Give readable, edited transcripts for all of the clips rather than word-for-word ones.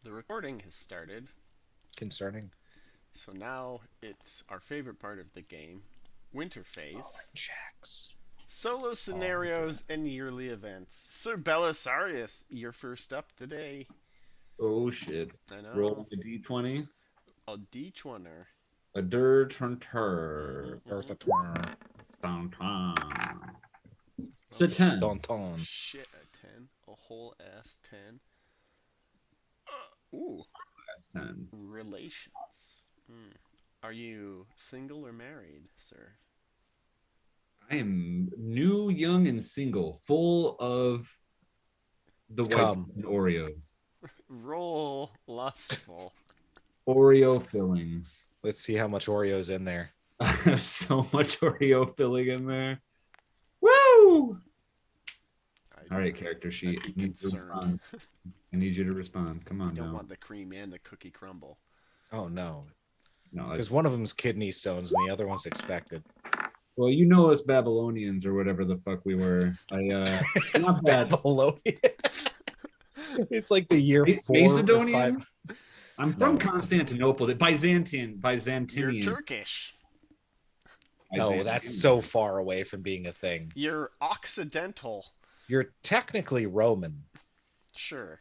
The recording has started, Concerning so now it's our favorite part of the game, Winter Phase. Jax. Solo scenarios and yearly events. Sir Belisarius, you're first up today. Oh shit. I Roll know. a d20. A D20er. A dirt hunter. Don Downtown. It's Oh, a 10. shit, a 10. A whole ass 10. Ooh, That's 10. relations. Hmm. Are you single or married, sir? I am new, young, and single, full of the white Come. and Oreos. Roll lustful. Oreo fillings. Let's see how much Oreo's in there. So much Oreo filling in there. Woo! All right, character sheet. I'd be concerned. I need you to respond. Come You on don't now. want the cream and the cookie crumble. Oh no, No, because one of them's kidney stones and the other one's expected. well, you know us Babylonians or whatever the fuck we were. Not bad. Babylonian. It's like the year 4 or Macedonian? 5. I'm from No. Constantinople. Byzantinian. You're Turkish. No, that's so far away from being a thing. You're Occidental. You're technically Roman. Sure.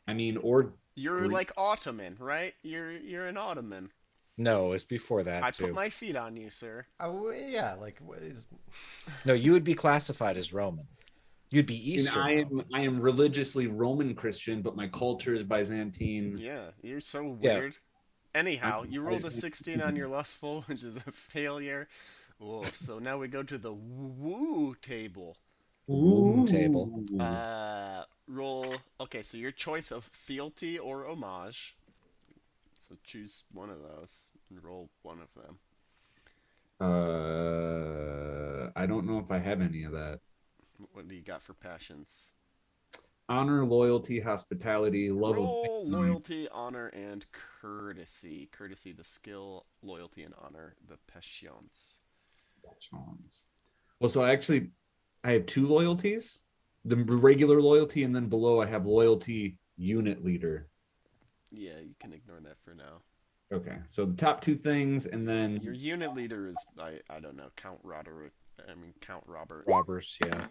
I mean, or You're Greek. like Ottoman, right? You're an Ottoman. No, it's before that I too. put my feet on you, sir. Oh yeah, like what is... No, you would be classified as Roman. You'd be And Eastern. I am religiously Roman Christian, but my culture is Byzantine. Yeah, you're so Yeah. weird. Anyhow, I'm you rolled a Byzantine. 16 on your lustful, which is a failure. Oh, so now we go to the woo table. Womb table. Roll. Okay, so your choice of fealty or homage. So choose one of those and roll one of them. I don't know if I have any of that. What do you got for passions? Honor, loyalty, hospitality, love Roll of loyalty, honor, and courtesy. Courtesy, the skill. Loyalty and honor, the passions. Well, so I have two loyalties, the regular loyalty, and then below I have loyalty unit leader. Yeah, you can ignore that for now. Okay, so the top two things, and then Your unit leader is I don't know, Count Roderick. I mean Count Robert. Robbers, yeah.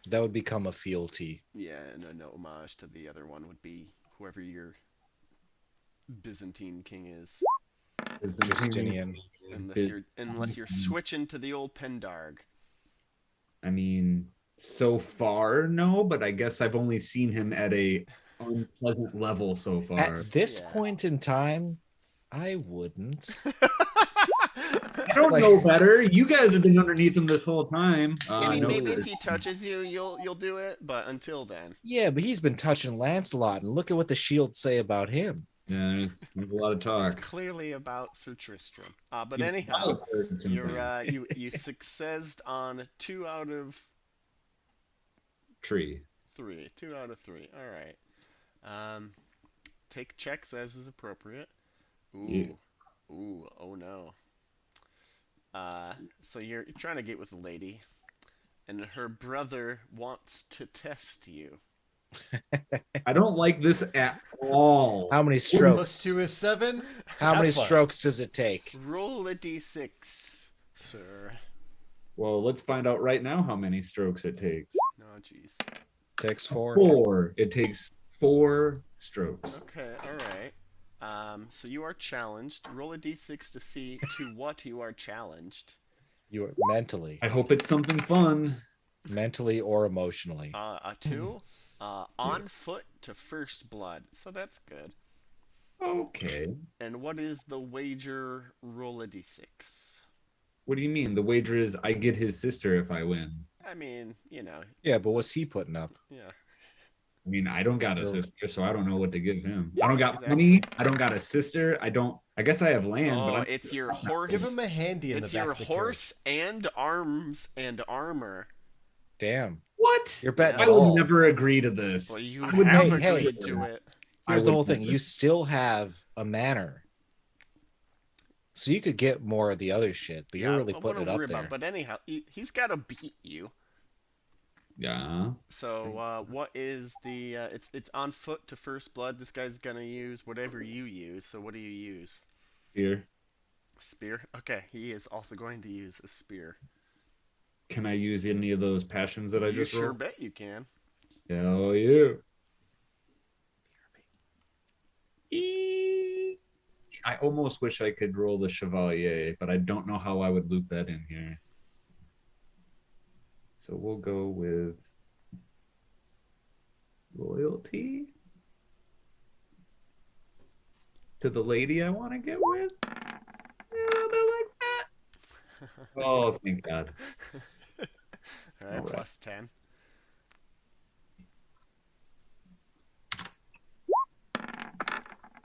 That would become a fealty. Yeah, and a homage to the other one would be whoever your Byzantine king is. Justinian. Unless you're switching to the old Pendarg. I mean, so far, no, but I guess I've only seen him at a unpleasant level so far. At this Yeah. point in time, I wouldn't. I don't know better. You guys have been underneath him this whole time. I mean, no. maybe if he touches you, you'll do it. But until then, Yeah, but he's been touching Lancelot, and look at what the shields say about him. Yeah, there's a lot of it's talk. clearly about Sir Tristram. But You anyhow, wild birds and you're things. you successed on 2 out of Tree. 3. 2 out of 3. All right. Take checks as is appropriate. Ooh. Yeah. Ooh. Oh no. So you're trying to get with a lady, and her brother wants to test you. I don't like this at all. How many strokes? +2 is 7. How many Have fun. strokes does it take? Roll a d6, sir. Well, let's find out right now how many strokes it takes. Oh, jeez. Takes 4. 4. It takes 4 strokes. Okay, alright. So you are challenged. Roll a d6 to see to what you are challenged. You are mentally, I hope it's something fun. mentally or emotionally. A 2. On foot to first blood. So that's good. Okay. And what is the wager? Roll a d6. What do you mean? The wager is I get his sister if I win. I mean, you know, Yeah, but what's he putting up? yeah. I mean, I don't got a sister, so I don't know what to give him. Yeah, I don't got exactly. money. I don't got a sister. I guess I have land, Oh, but it's your horse. Give him a handy in the It's back your of the horse and arms and armor. Damn. what? You're betting I it would all. never agree to this. Well, you I would have never hey, agreed to it. Here's I the whole would thing. never. You still have a manor. So you could get more of the other shit, but you're really I putting wouldn't it up worry there. about. But anyhow, he's got to beat you. Yeah. So what is the it's on foot to first blood. This guy's gonna use whatever you use. So what do you use? Spear. Spear? Okay, he is also going to use a spear. Can I use any of those passions that I You just sure rolled? bet you can. Hell yeah. I almost wish I could roll the Chevalier, but I don't know how I would loop that in here. So we'll go with loyalty to the lady I want to get with. A little bit like that. Oh, thank God. All All right, right. plus 10.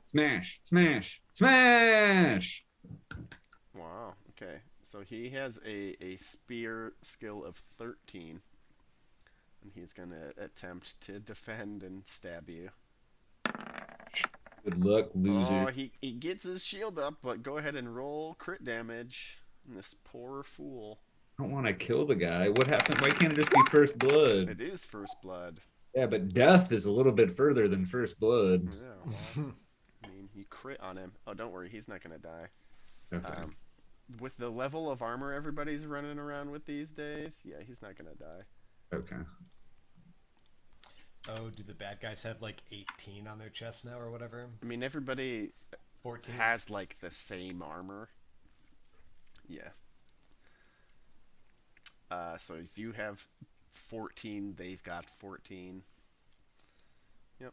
Smash, smash, smash. Wow. Okay. So he has a spear skill of 13, and he's gonna attempt to defend and stab you. Good luck, Oh, loser. he gets his shield up, but go ahead and roll crit damage. This poor fool. I don't want to kill the guy. What happened? Why can't it just be first blood? It is first blood. Yeah, but death is a little bit further than first blood. Yeah. Well, I mean, you crit on him. Oh, don't worry, he's not gonna die. Okay. With the level of armor everybody's running around with these days, yeah, he's not gonna die. Okay. Oh, do the bad guys have like 18 on their chest now or whatever? I mean, everybody 14? has like the same armor. Yeah. So if you have 14, they've got 14. Yep.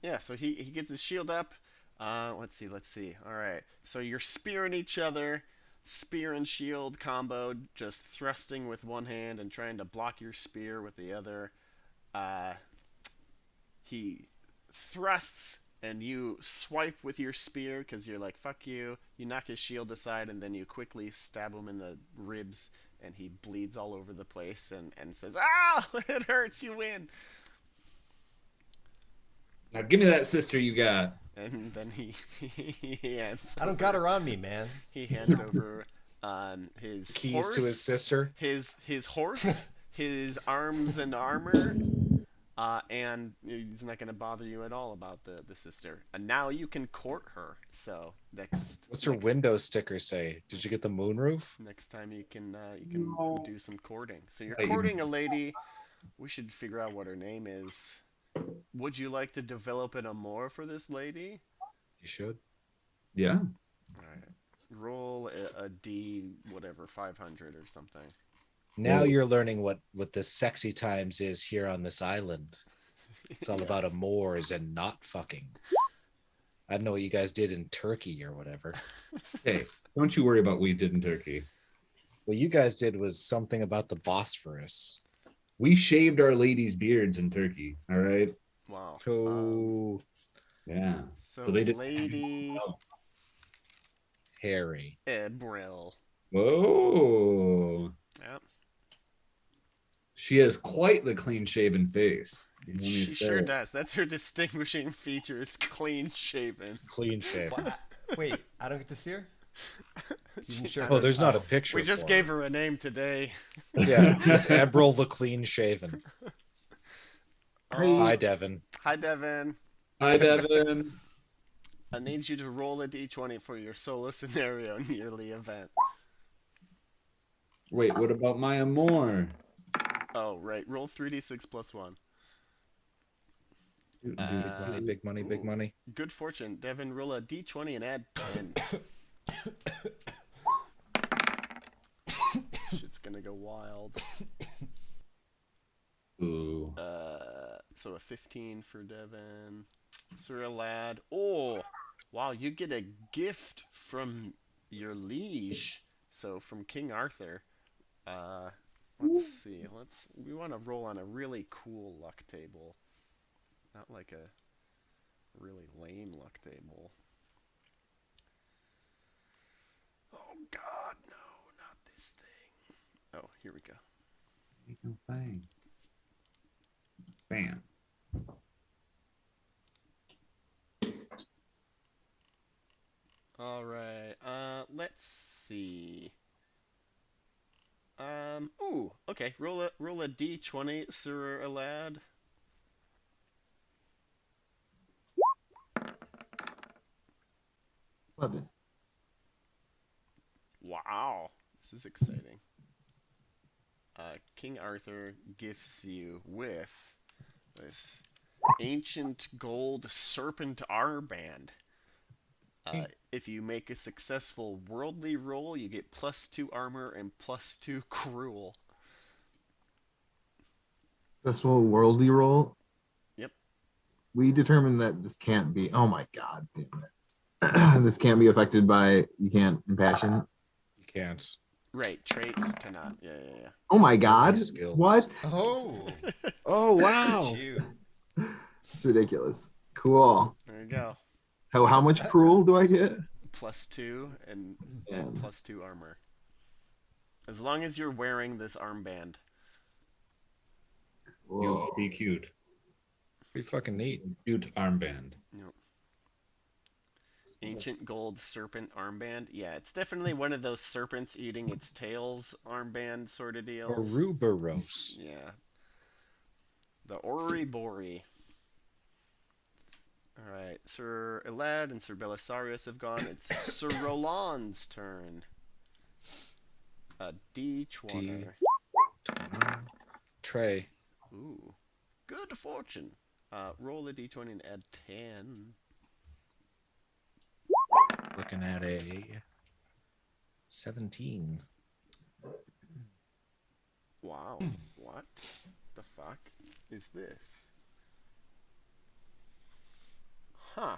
Yeah, so he gets his shield up. Let's see. All right. So you're spearing each other, spear and shield combo, just thrusting with one hand and trying to block your spear with the other. Uh, he thrusts and you swipe with your spear because you're like, fuck you. You knock his shield aside and then you quickly stab him in the ribs and he bleeds all over the place and says, ah, it hurts, you win. Now give me that sister you got. And then he hands I don't over, got her on me, man. he hands over his Keys horse, to his sister. his horse, his arms and armor, and he's not going to bother you at all about the sister. And now you can court her. So What's her window sticker say? Did you get the moonroof? next time you can No. do some courting. So you're Hey. courting a lady. We should figure out what her name is. Would you like to develop an amour for this lady? You should. Yeah. All right. Roll a D, whatever, 500 or something. Now Well- you're learning what the sexy times is here on this island. It's all about Yes. amours and not fucking. I don't know what you guys did in Turkey or whatever. Hey, don't you worry about what we did in Turkey. What you guys did was something about the Bosphorus. We shaved our ladies' beards in Turkey. All right. Wow. So Yeah. So they did. Lady hairy. Ebril. Whoa. Yep. She has quite the clean shaven face. She sure does. That's her distinguishing feature. It's clean shaven. Clean shave. What? Wait, I don't get to see her? You didn't show Oh, her? there's not a picture. We just for gave her a name today. Yeah, just Ebril the clean shaven. Oh, Hi, Devin. hi, Devin. Hi, Devin. I need you to roll a d20 for your solo scenario yearly event. Wait, what about my amour? Oh, right. Roll 3d6 plus 1. Big money, big money, big Ooh. money. Good fortune. Devin, roll a d20 and add 10. Shit's gonna go wild. Ooh. So a 15 for Devin. Sir a lad. Oh, wow! You get a gift from your liege. So from King Arthur. Let's see. We want to roll on a really cool luck table, not like a really lame luck table. Oh God, no, not this thing. Oh, here we go. Ain't no thing. Bam. All right. Let's see. Ooh, okay. Roll a d20, Sir Alad. 11. Wow, this is exciting. King Arthur gifts you with this ancient gold serpent armband. If you make a successful worldly roll, you get +2 armor and +2 cruel. That's what worldly roll. Yep. We determined that this can't be. Oh my god, damn it. This can't be affected by. You can't impassion. You can't. Right, traits cannot. Yeah, yeah, Oh my god. skills. What? Oh, yeah. Oh look wow! at you. It's ridiculous. Cool. There you go. How much cruel do I get? +2 and Man. +2 armor. As long as you're wearing this armband. Whoa. Be cute. Pretty fucking neat. Cute armband. Yep. Ancient gold serpent armband. Yeah, it's definitely one of those serpents eating its tails armband sort of deals. Ouroboros. Yeah. The Oribori. Alright, Sir Elad and Sir Belisarius have gone. It's Sir Roland's turn. A D20. Trey. Ooh. Good fortune. Roll a D20 and add 10. Looking at a 17. Wow. What the fuck is this? Huh.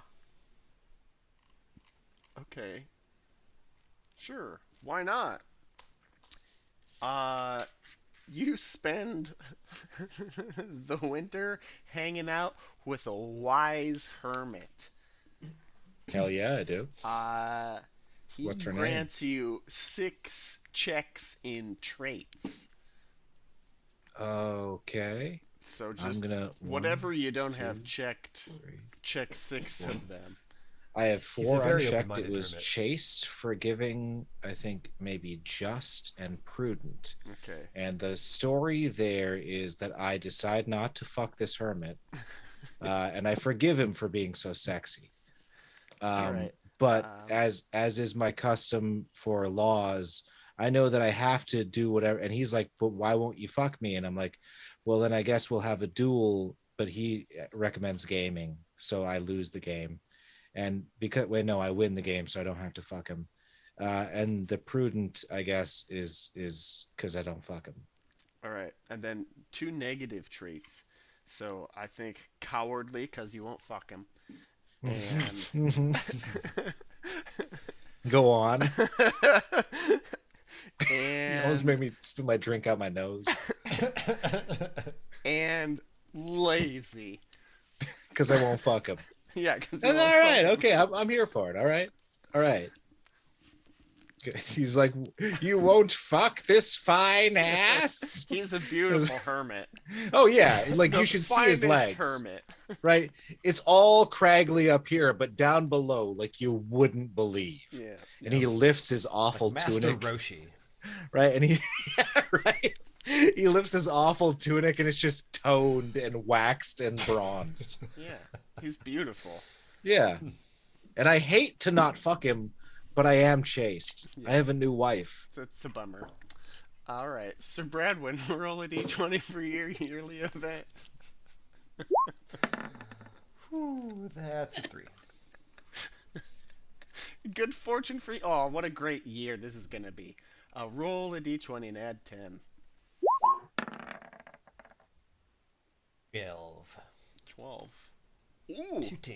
Okay. Sure. Why not? You spend the winter hanging out with a wise hermit. Hell yeah, I do. He What's her name? grants you 6 checks in traits. Okay. So I'm just gonna whatever you don't have two, checked, 3. check 6 of them. I have He's a 4 very unchecked. It open-minded was hermit. chaste, forgiving, I think maybe just, and prudent. Okay. And the story there is that I decide not to fuck this hermit, and I forgive him for being so sexy. All right. But as is my custom for laws, I know that I have to do whatever. And he's like, "But why won't you fuck me?" And I'm like, "Well, then I guess we'll have a duel." But he recommends gaming, so I lose the game. And I win the game, so I don't have to fuck him. And the prudent, I guess, is because I don't fuck him. All right. And then 2 negative traits. So I think cowardly because you won't fuck him. And Go on. and You almost made me spit my drink out my nose and lazy. because I won't fuck him. Yeah, because That's all right. Okay, I'm here for it. All right. He's like, you won't fuck this fine ass. He's a beautiful hermit. Oh yeah, like The you should see his finest legs. hermit. Right? It's all craggly up here, but down below, like you wouldn't believe. Yeah. And he lifts his awful Like Master tunic. Roshi. Right? And he right. He lifts his awful tunic and it's just toned and waxed and bronzed. Yeah. He's beautiful. Yeah. And I hate to not fuck him, but I am chaste. Yeah. I have a new wife. That's a bummer. All right, Sir Bradwin, roll a d20 for your yearly event. Whew, that's a 3. Good fortune for you. Oh, what a great year this is gonna be. Roll a d20 and add 10. 12. 12. Ooh. 2.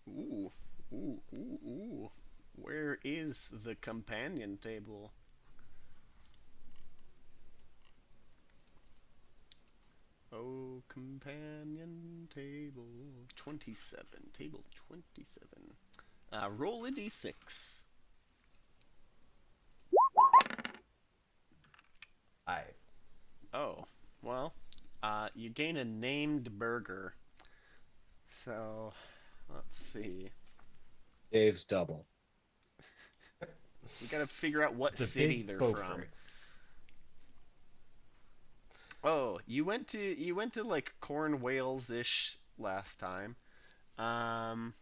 Ooh. Ooh. Ooh. Ooh. Where is the companion table? Oh, companion table 27. Table 27. Roll a d6. 5. Oh, well, you gain a named burger. So, let's see. Dave's double. We gotta figure out what It's a city big they're Beaufort. from. Oh, you went to like Corn Wales ish last time. Um,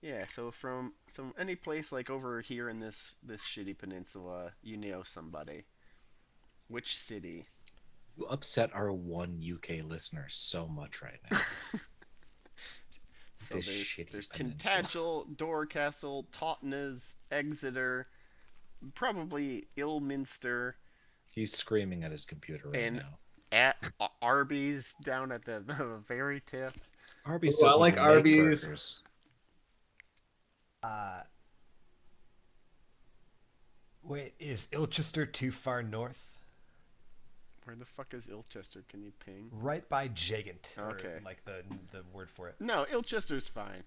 yeah. So from any place like over here in this shitty peninsula, you know somebody. Which city? You upset our one UK listener so much right now. So This there's shitty there's peninsula. Tintagel, Dorcastle, Totnes, Exeter, probably Ilminster, He's screaming at his computer right and now. at Arby's down at the very tip. Arby's Ooh, I doesn't like even make Arby's. burgers. Uh, wait, is Ilchester too far north? Where the fuck is Ilchester? Can you ping? Right by Gigant, or Okay. like the word for it. No, Ilchester's fine.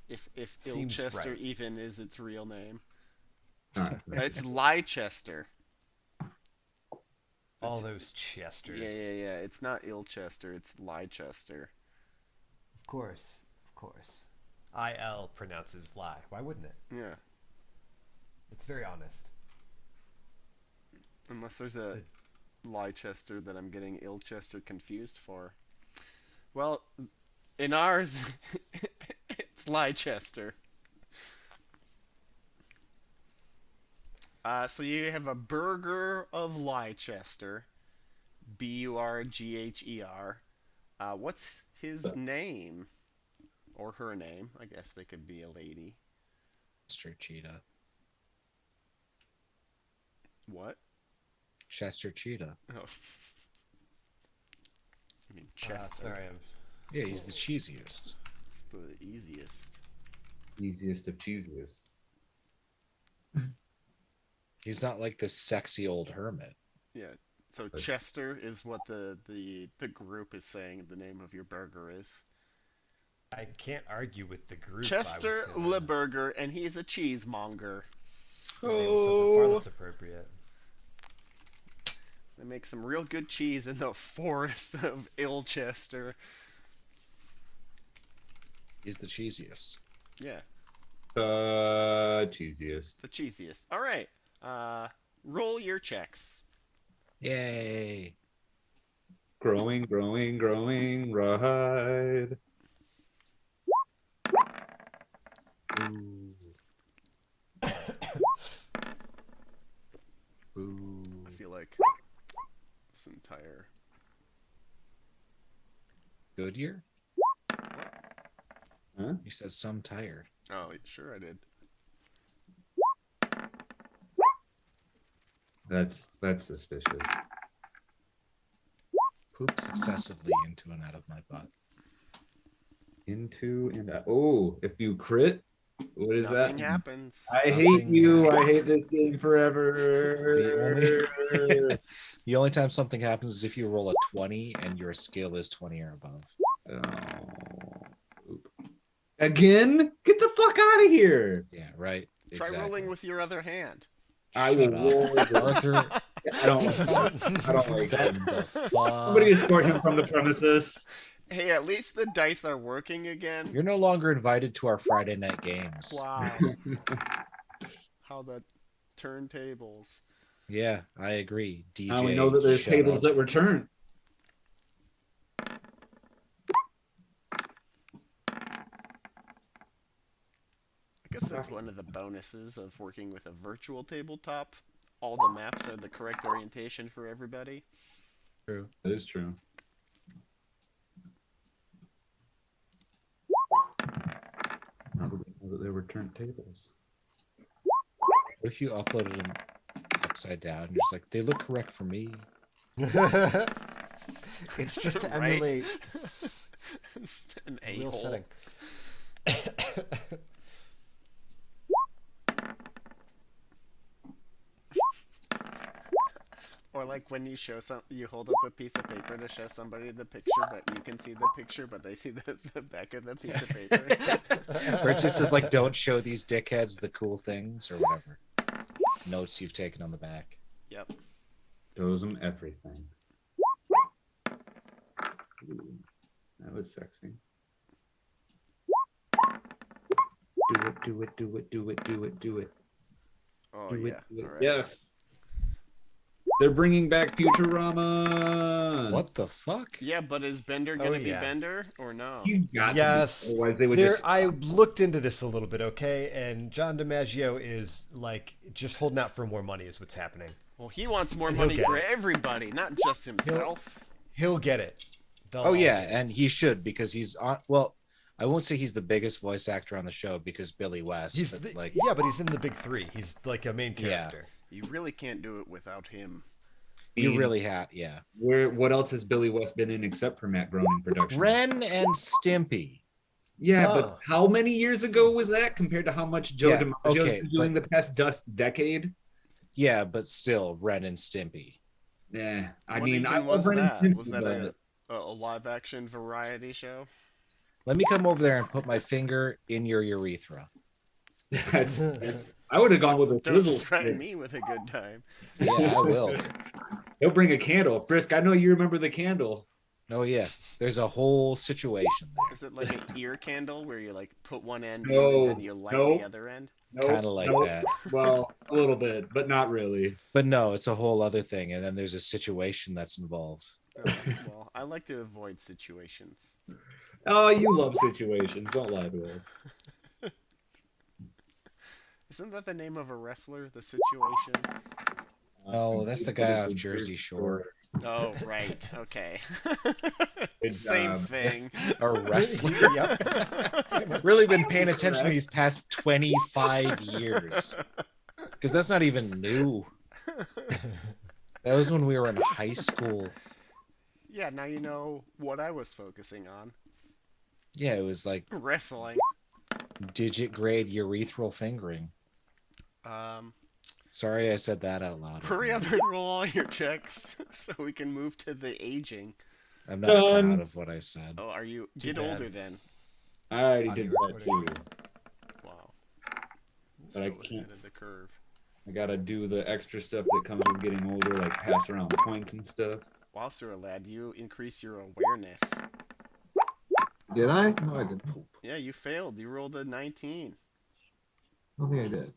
If Seems Ilchester right. even is its real name. Not It's Leicester. All those Chesters. Yeah. It's not Ilchester, it's Leicester. Of course, of course. IL pronounces lie. Why wouldn't it? Yeah. It's very honest. Unless there's a Leicester that I'm getting Ilchester confused for. Well, in ours, it's Leicester. So you have a burger of Leicester, Burgher. What's his name? Or her name? I guess they could be a lady. Chester Cheetah. What? Chester Cheetah. Oh. I mean, Chester. Sorry, I'm. Yeah, he's the cheesiest. The easiest. easiest of cheesiest. He's not like this sexy old hermit. Yeah. So Chester is what the group is saying the name of your burger is. I can't argue with the group. Chester LeBurger, and he's a cheesemonger. Something far less appropriate. They make some real good cheese in the forest of Ilchester. He's the cheesiest. Yeah, The cheesiest. the cheesiest. All right. Roll your checks. Yay. Growing, ride. Ooh. Ooh. I feel like this entire. Goodyear? Huh? You said some tire. Oh, sure I did. That's suspicious. Poops excessively into and out of my butt. Into and out. Oh, if you crit, what is Nothing that? happens. I hate Nothing you. I happens. hate this game forever. The only time something happens is if you roll a 20 and your skill is 20 or above. Oop. Again? Get the fuck out of here. Yeah, right. Try Exactly. rolling with your other hand. I Shut will roll. up. Arthur. I don't like him. The fuck? Somebody escort him from the premises. Hey, at least the dice are working again. You're no longer invited to our Friday night games. Wow. How the turntables. Yeah, I agree. DJ. Now we know that there's shut tables up. that return. I guess that's one of the bonuses of working with a virtual tabletop. All the maps are the correct orientation for everybody. True. That is true. Now that we know that there were turntables. What if you uploaded them upside down? You're just like, they look correct for me. It's just to Right? emulate Just an a real a-hole. setting. Or like when you you hold up a piece of paper to show somebody the picture, but you can see the picture, but they see the back of the piece of paper. Or it just says like, don't show these dickheads the cool things or whatever. Notes you've taken on the back. Yep. Shows them everything. Ooh, that was sexy. Do it, do it, do it, do it, do it, do it. Oh Do yeah. it, do it. All right. Yes. They're bringing back Futurama. What the fuck? Yeah, but is Bender Oh, gonna be yeah. Bender or no? He's got Yes. to be. Otherwise, they would There, just. I looked into this a little bit, okay, and John DiMaggio is like just holding out for more money, is what's happening. Well, he wants more And he'll money get for it. everybody, not just himself. He'll get it. They'll Oh all yeah, get it. and he should because he's on. Well, I won't say he's the biggest voice actor on the show because Billy West. He's but, like, yeah, but he's in the big three. He's like a main Yeah. character. You really can't do it without him. you really have, yeah. What else has Billy West been in except for Matt Groening production? Ren and Stimpy. Yeah, Oh. but how many years ago was that compared to how much Joe Yeah, DiMaggio's okay, been doing the past decade? Yeah, but still, Ren and Stimpy. Yeah, I What mean, I even was love Ren and that? Stimpy, Was that but a live action variety show? Let me come over there and put my finger in your urethra. it's I would have gone with a Don't swivel threaten stick. me with a good time. Yeah, I will. He'll bring a candle. Frisk, I know you remember the candle. Oh yeah, there's a whole situation there. Is it like an ear candle where you like put one end No, in and then you light no. the other end? Nope, Kind of like nope. that. Well, a little bit, but not really. But no, it's a whole other thing, and then there's a situation that's involved. Oh, well, I like to avoid situations. Oh, you love situations. Don't lie to us. Isn't that the name of a wrestler? The Situation? Oh, that's the guy off Jersey Shore. Oh, right. Okay. Good Same job. thing. A wrestler. Yep. Really been paying attention these past 25 years. Because that's not even new. That was when we were in high school. Yeah, now you know what I was focusing on. Yeah, it was like Wrestling. digit grade urethral fingering. Sorry I said that out loud. Hurry up and roll all your checks so we can move to the aging. I'm not Done. proud of what I said. Oh, are you? Too Get bad. older then. I already Audio did that recording. too. Wow. But I So can't- ahead of the curve. I gotta do the extra stuff that comes with getting older, like pass around points and stuff. Wow, sir, lad, you increase your awareness. Did I? No, I didn't. Yeah, you failed. You rolled a 19. I don't think I did.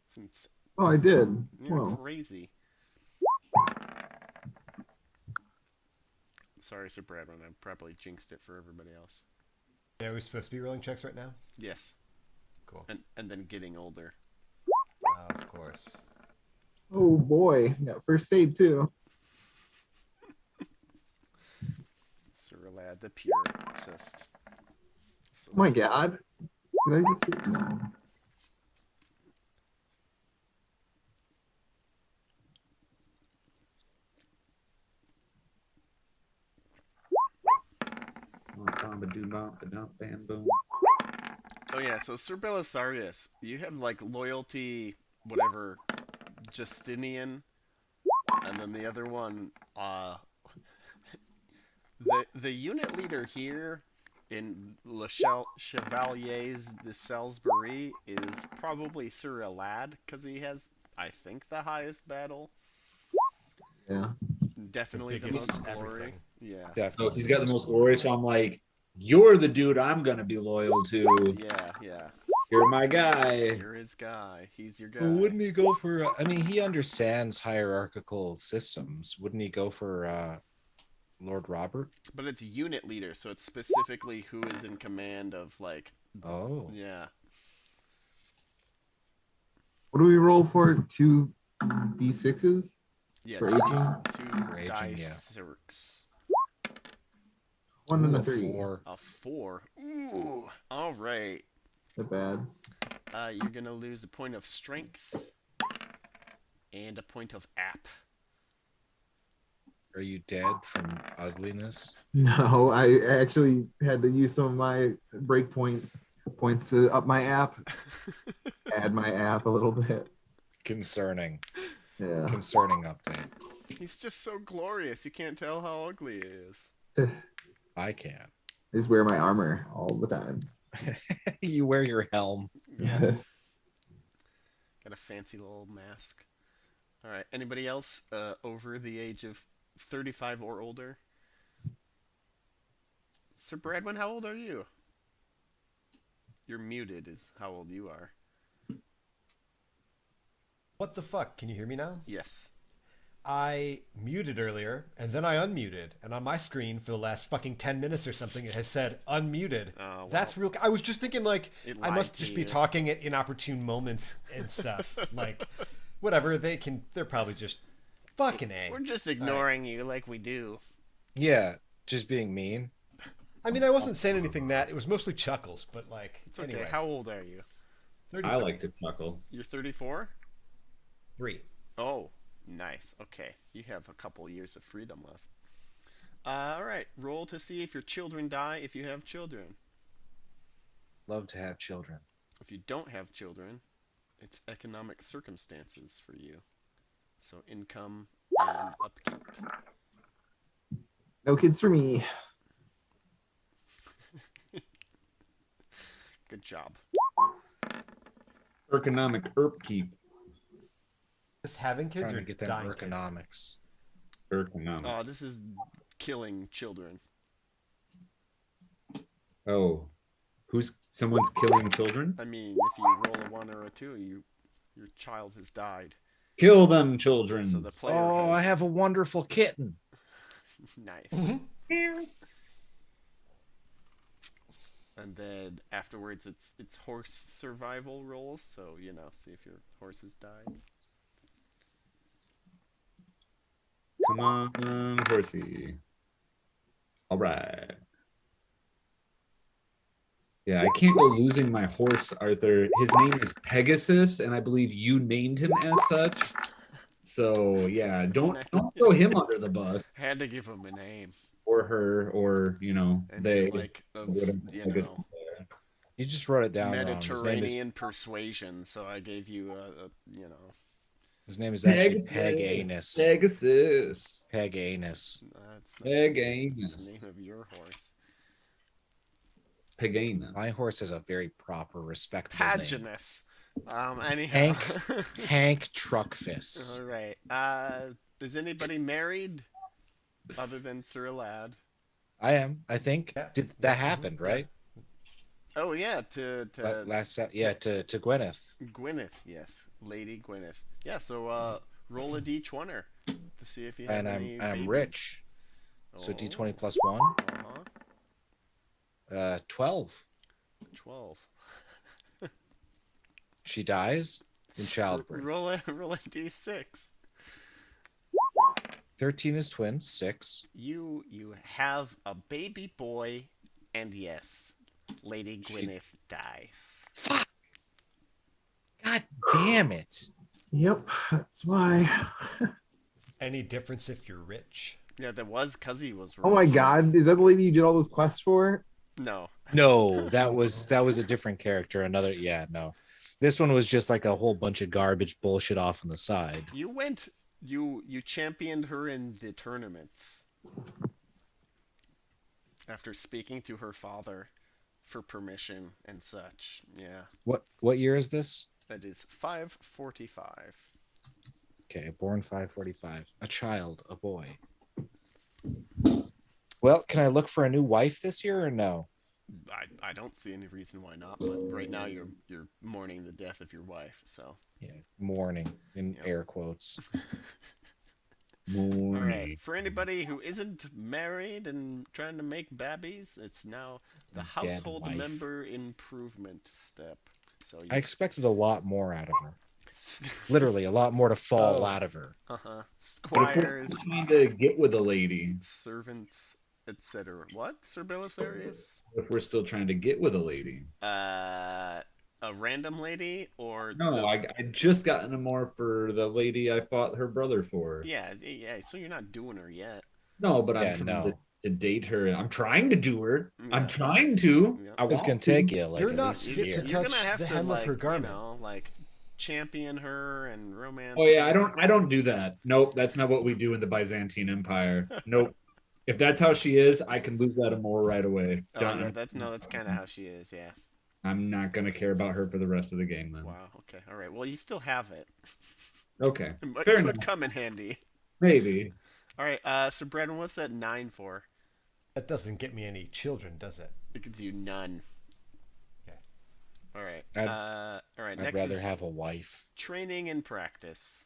Since Oh, I did. you're Whoa. crazy. Sorry, Sir Bradman. I probably jinxed it for everybody else. Are we supposed to be rolling checks right now? Yes, Cool. and then getting older. Of course. Oh boy, got first aid too. Sir lad, the pure, just. So Oh my god. Did I just say no? Oh yeah, so Sir Belisarius, you have like loyalty, whatever, Justinian, and then the other one, the unit leader here in Le Chevaliers de Salisbury is probably Sir Elad, because he has, I think, the highest battle. Yeah. Definitely the biggest most glory. everything. Yeah. So Definitely. he's got the most glory, so I'm like, you're the dude I'm gonna be loyal to. Yeah, yeah. You're my guy. You're his guy. He's your guy. Well, wouldn't he go for? I mean, he understands hierarchical systems. Wouldn't he go for Lord Robert? But it's unit leader, so it's specifically who is in command of like. Oh, Yeah. What do we roll for? 2 D6s? Yeah. For two aging? two For aging, dice yeah. circs. 1 and Ooh, a 3. 4. A 4. Ooh. All right. Not bad. You're gonna lose a point of strength and a point of app. Are you dead from ugliness? No, I actually had to use some of my breakpoint points to up my app, add my app a little bit. Concerning. Yeah. Concerning update. He's just so glorious. You can't tell how ugly he is. I can. I just wear my armor all the time. You wear your helm. Yeah. Got a fancy little mask. All right. Anybody else over the age of 35 or older? Sir Bradwin, how old are you? You're muted is how old you are. What the fuck? Can you hear me now? Yes. I muted earlier, and then I unmuted, and on my screen for the last fucking 10 minutes or something, it has said unmuted. Oh, well. That's real. I was just thinking, like, It I lied must to just you. be talking at inopportune moments and stuff. Like, whatever. They're probably just fucking A. We're just ignoring you like we do. Yeah, just being mean. I mean, I wasn't saying anything that. It was mostly chuckles, but, like, It's okay. anyway. How old are you? 33. I like to chuckle. You're 34? 3. Oh, nice. Okay. You have a couple years of freedom left. All right. Roll to see if your children die if you have children. Love to have children. If you don't have children, it's economic circumstances for you. So income and upkeep. No kids for me. Good job. Economic upkeep. Just having kids Trying or to get them dying kids? economics. Economics. Oh, this is killing children. Oh, someone's killing children? I mean, if you roll a 1 or a 2, your child has died. Kill them, children. So the player Oh, I has... have a wonderful kitten. Nice. Mhm. And then afterwards, it's horse survival rolls. So see if your horse has died. Come on, horsey. All right. Yeah, I can't go losing my horse, Arthur. His name is Pegasus, and I believe you named him as such. So yeah, don't throw him under the bus, I had to give him a name. or her, or And they. you're like, whatever Pegasus is. You just wrote it down wrong. Mediterranean persuasion. So I gave you His name is actually Peg Anus. Pegasus. Peg Anus. That's Peg the Anus. name of your horse. Peganus. My horse has a very proper, respectable name. Paginus. Anyhow. Hank Truckfist. All right. Is anybody married other than Sir Alad? I am. I think Yeah. that happened, right? Oh yeah, to to Gwyneth. Gwyneth, yes, Lady Gwyneth. Yeah, so roll a d20 to see if you have And any I'm babies. rich. So Oh, D20 plus 1. Uh-huh. 12. 12. She dies in childbirth. Roll a d6. 13 is twins. 6. You have a baby boy, and yes, Lady Gwyneth dies. Fuck! God damn it! Yep, that's why. Any difference if you're rich? Yeah, that was because he was rich. Oh my god, is that the lady you did all those quests for? No. No, that was a different character. No. This one was just like a whole bunch of garbage bullshit off on the side. You championed her in the tournaments after speaking to her father for permission and such. Yeah. What year is this? That is 545. Okay, born 545. A child, a boy. Well, can I look for a new wife this year or no? I don't see any reason why not, but right now you're mourning the death of your wife, so. Yeah, mourning in Yep. air quotes. All right. For anybody who isn't married and trying to make babies, it's now the Dead household wife. member improvement step. So I expected a lot more out of her. Literally, a lot more to fall out of her. Uh-huh. But if we're Squires, trying to get with a lady, servants, etc. What, Sir Belisarius? if we're still trying to get with a lady. A random lady or No, I just got into more for the lady I fought her brother for. Yeah. So you're not doing her yet. No, but I'm Yeah, trying no. to date her. I'm trying to do her. Yeah. I'm trying to. Yeah. I It's want gonna to. take you like You're at not least a fit year. to You're touch gonna have the to hem of her garment. like champion her and romance. Oh yeah, her. I don't do that. Nope, that's not what we do in the Byzantine Empire. Nope. If that's how she is, I can lose that amour right away. Oh Done. yeah, that's kind of how she is. Yeah. I'm not gonna care about her for the rest of the game then. Wow. Okay. All right. Well, you still have it. Okay. It Fair could enough. come in handy. Maybe. All right. So Brandon, what's that 9 for? That doesn't get me any children, does it? It gives you none. All right. All right. I'd Next rather is have a wife. training and practice.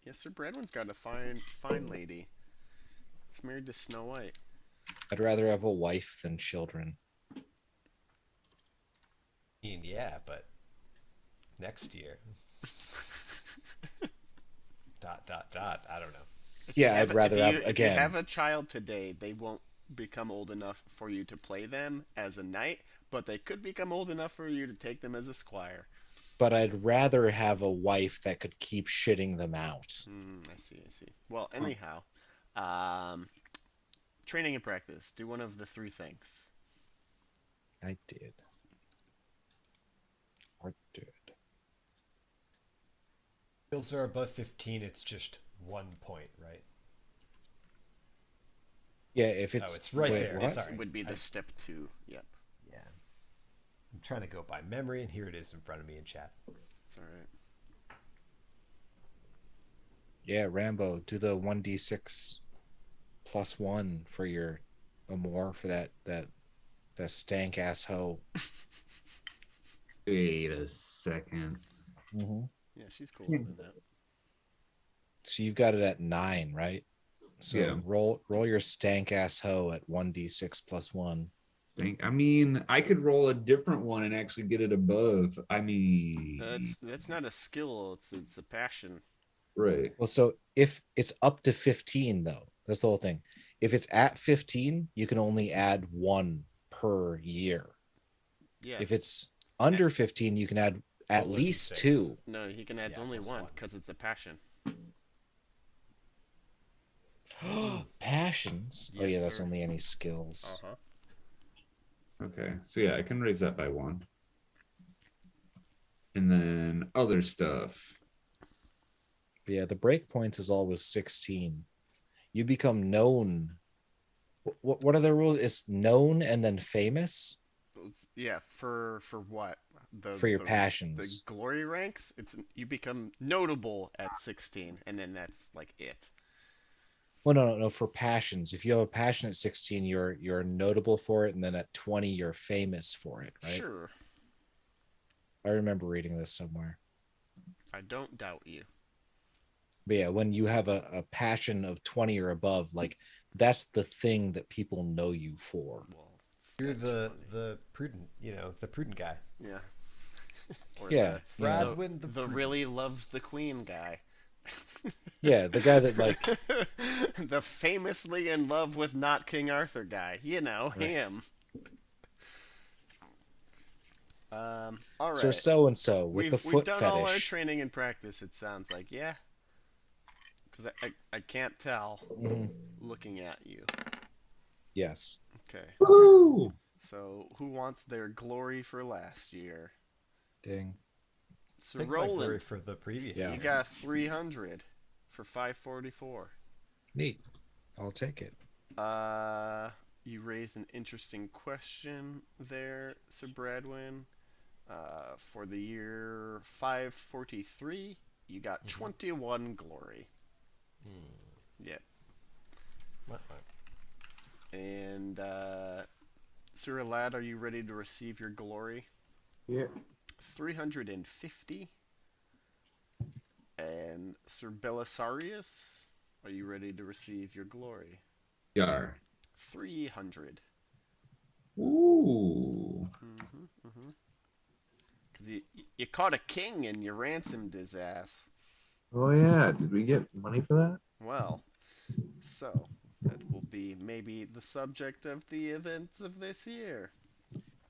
Yes, Sir Bradwin's got a fine lady. He's married to Snow White. I'd rather have a wife than children. I mean, yeah, but next year. I don't know. Yeah, I'd rather have If you again. have a child today, they won't become old enough for you to play them as a knight, but they could become old enough for you to take them as a squire. But I'd rather have a wife that could keep shitting them out. I see. I see. Well, anyhow, um, training and practice. Do one of the three things. I did. Or did. Skills are above 15, it's just 1 point, right? Yeah, if it's it's right wait, there. what? Sorry. Would be the step 2. Yep. Yeah. I'm trying to go by memory, and here it is in front of me in chat. It's all right. Yeah, Rambo, do the 1d6 plus 1 for your Memoire for that stank ass hoe. Wait a second. Mm-hmm. Yeah, she's cooler than that. So you've got it at 9, right? So Yeah. roll your stank ass hoe at 1d6 plus 1. I mean, I could roll a different one and actually get it above. I mean, That's not a skill. It's a passion. right. Well, so if it's up to 15 though, that's the whole thing. If it's at 15, you can only add 1 per year. Yeah. If it's under 15, you can add at Roll a least D6. 2. No, he can add Yeah, only plus 1 1. because it's a passion. Passions. Oh Yes, yeah, that's sir. only any skills. Uh-huh. Okay. So yeah, I can raise that by 1. And then other stuff. But yeah, the breakpoints is always 16. You become known. What are the rules? It's known and then famous Yeah, for what? for your The passions. glory ranks, you become notable at 16, and then that's like it. Well, no, for passions. If you have a passion at 16, you're notable for it, and then at 20, you're famous for it, right? Sure. I remember reading this somewhere. I don't doubt you. But yeah, when you have a passion of 20 or above, like that's the thing that people know you for. Well, You're that's funny. the prudent, the prudent guy. Yeah. Or Yeah, the, yeah. Bradwin the the prudent. really loves the queen guy. Yeah, the guy that like the famously in love with not King Arthur guy. You know, Right. him. All Sir right. so and so with We've the foot done all our fetish. training and practice. It sounds like, yeah. Because I can't tell Mhm. looking at you. Yes. Okay. Woo! So who wants their glory for last year? Ding. So Take my glory Roland, for the previous Yeah. you year. got 300 for 544. Neat. I'll take it. You raised an interesting question there, Sir Bradwin. For the year 543, you got 21 glory. Yep. What? And Sir Alad, are you ready to receive your glory? Yeah. 350. And Sir Belisarius, are you ready to receive your glory? Yar. 300. Ooh. Because you caught a king and you ransomed his ass. Oh yeah. Did we get money for that? Well, so that will be maybe the subject of the events of this year.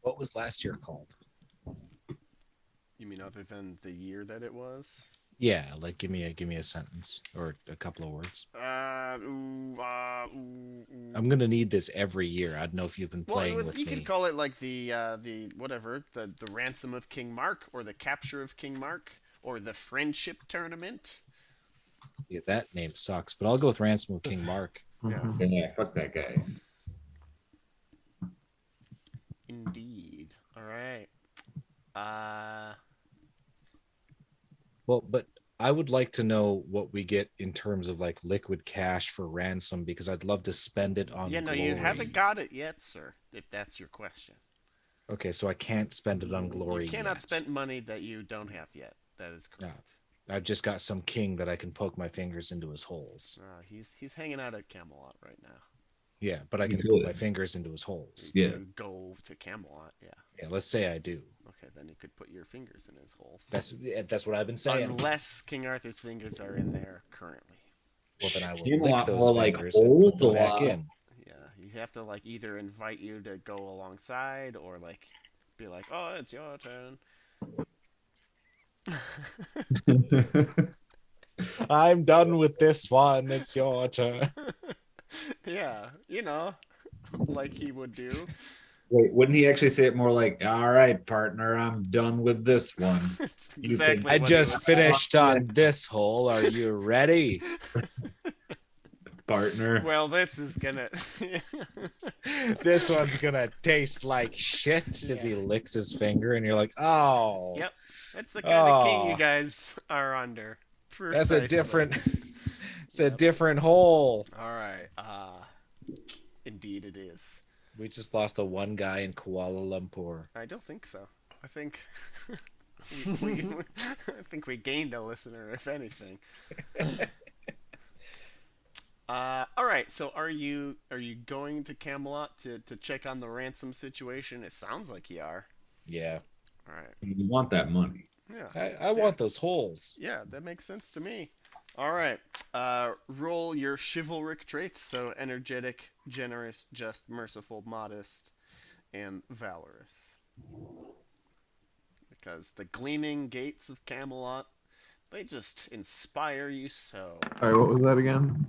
What was last year called? You mean other than the year that it was? Yeah, like give me a sentence or a couple of words. I'm gonna need this every year. I don't know if you've been playing with you me. could call it like the whatever, the ransom of King Mark, or the capture of King Mark, or the friendship tournament. Yeah, that name sucks, but I'll go with Ransom of King Mark. Yeah. Yeah, fuck that guy. Indeed. All right. Well, but I would like to know what we get in terms of like liquid cash for ransom because I'd love to spend it on Yeah, no, glory. you haven't got it yet, sir. If that's your question. Okay, so I can't spend it on glory You cannot yet. spend money that you don't have yet. That is correct. I've just got some king that I can poke my fingers into his holes. He's hanging out at Camelot right now. Yeah, but I You can put my could. fingers into his holes. Yeah. You go to Camelot, yeah. Yeah, let's say I do. Okay, then you could put your fingers in his holes. That's what I've been saying. Unless King Arthur's fingers are in there currently. Well, then I will Seem a lick lot those more like fingers and put holes them a back lot. in. Yeah, you have to like either invite you to go alongside or like be like, oh, it's your turn. I'm done with this one. It's your turn. Yeah, like he would do. Wait, wouldn't he actually say it more like, all right, partner, I'm done with this one? It's You exactly I what he just would finished on this hole. Are you ready? Partner. Well, this is gonna. This one's gonna taste like shit as he Yeah. licks his finger, and you're like, oh, Yep, that's the kind of king Oh. you guys are under. that's a Precisely. different. It's a Yep. different hole. All right. Indeed it is. We just lost a one guy in Kuala Lumpur. I don't think so. I think I think we gained a listener, if anything. All right. So are you going to Camelot to check on the ransom situation? It sounds like you are. Yeah, All right. You want that money. Yeah. I want those holes. Yeah, that makes sense to me. All right. Roll your chivalric traits. So energetic, generous, just, merciful, modest, and valorous. Because the gleaming gates of Camelot, they just inspire you so. All right, what was that again?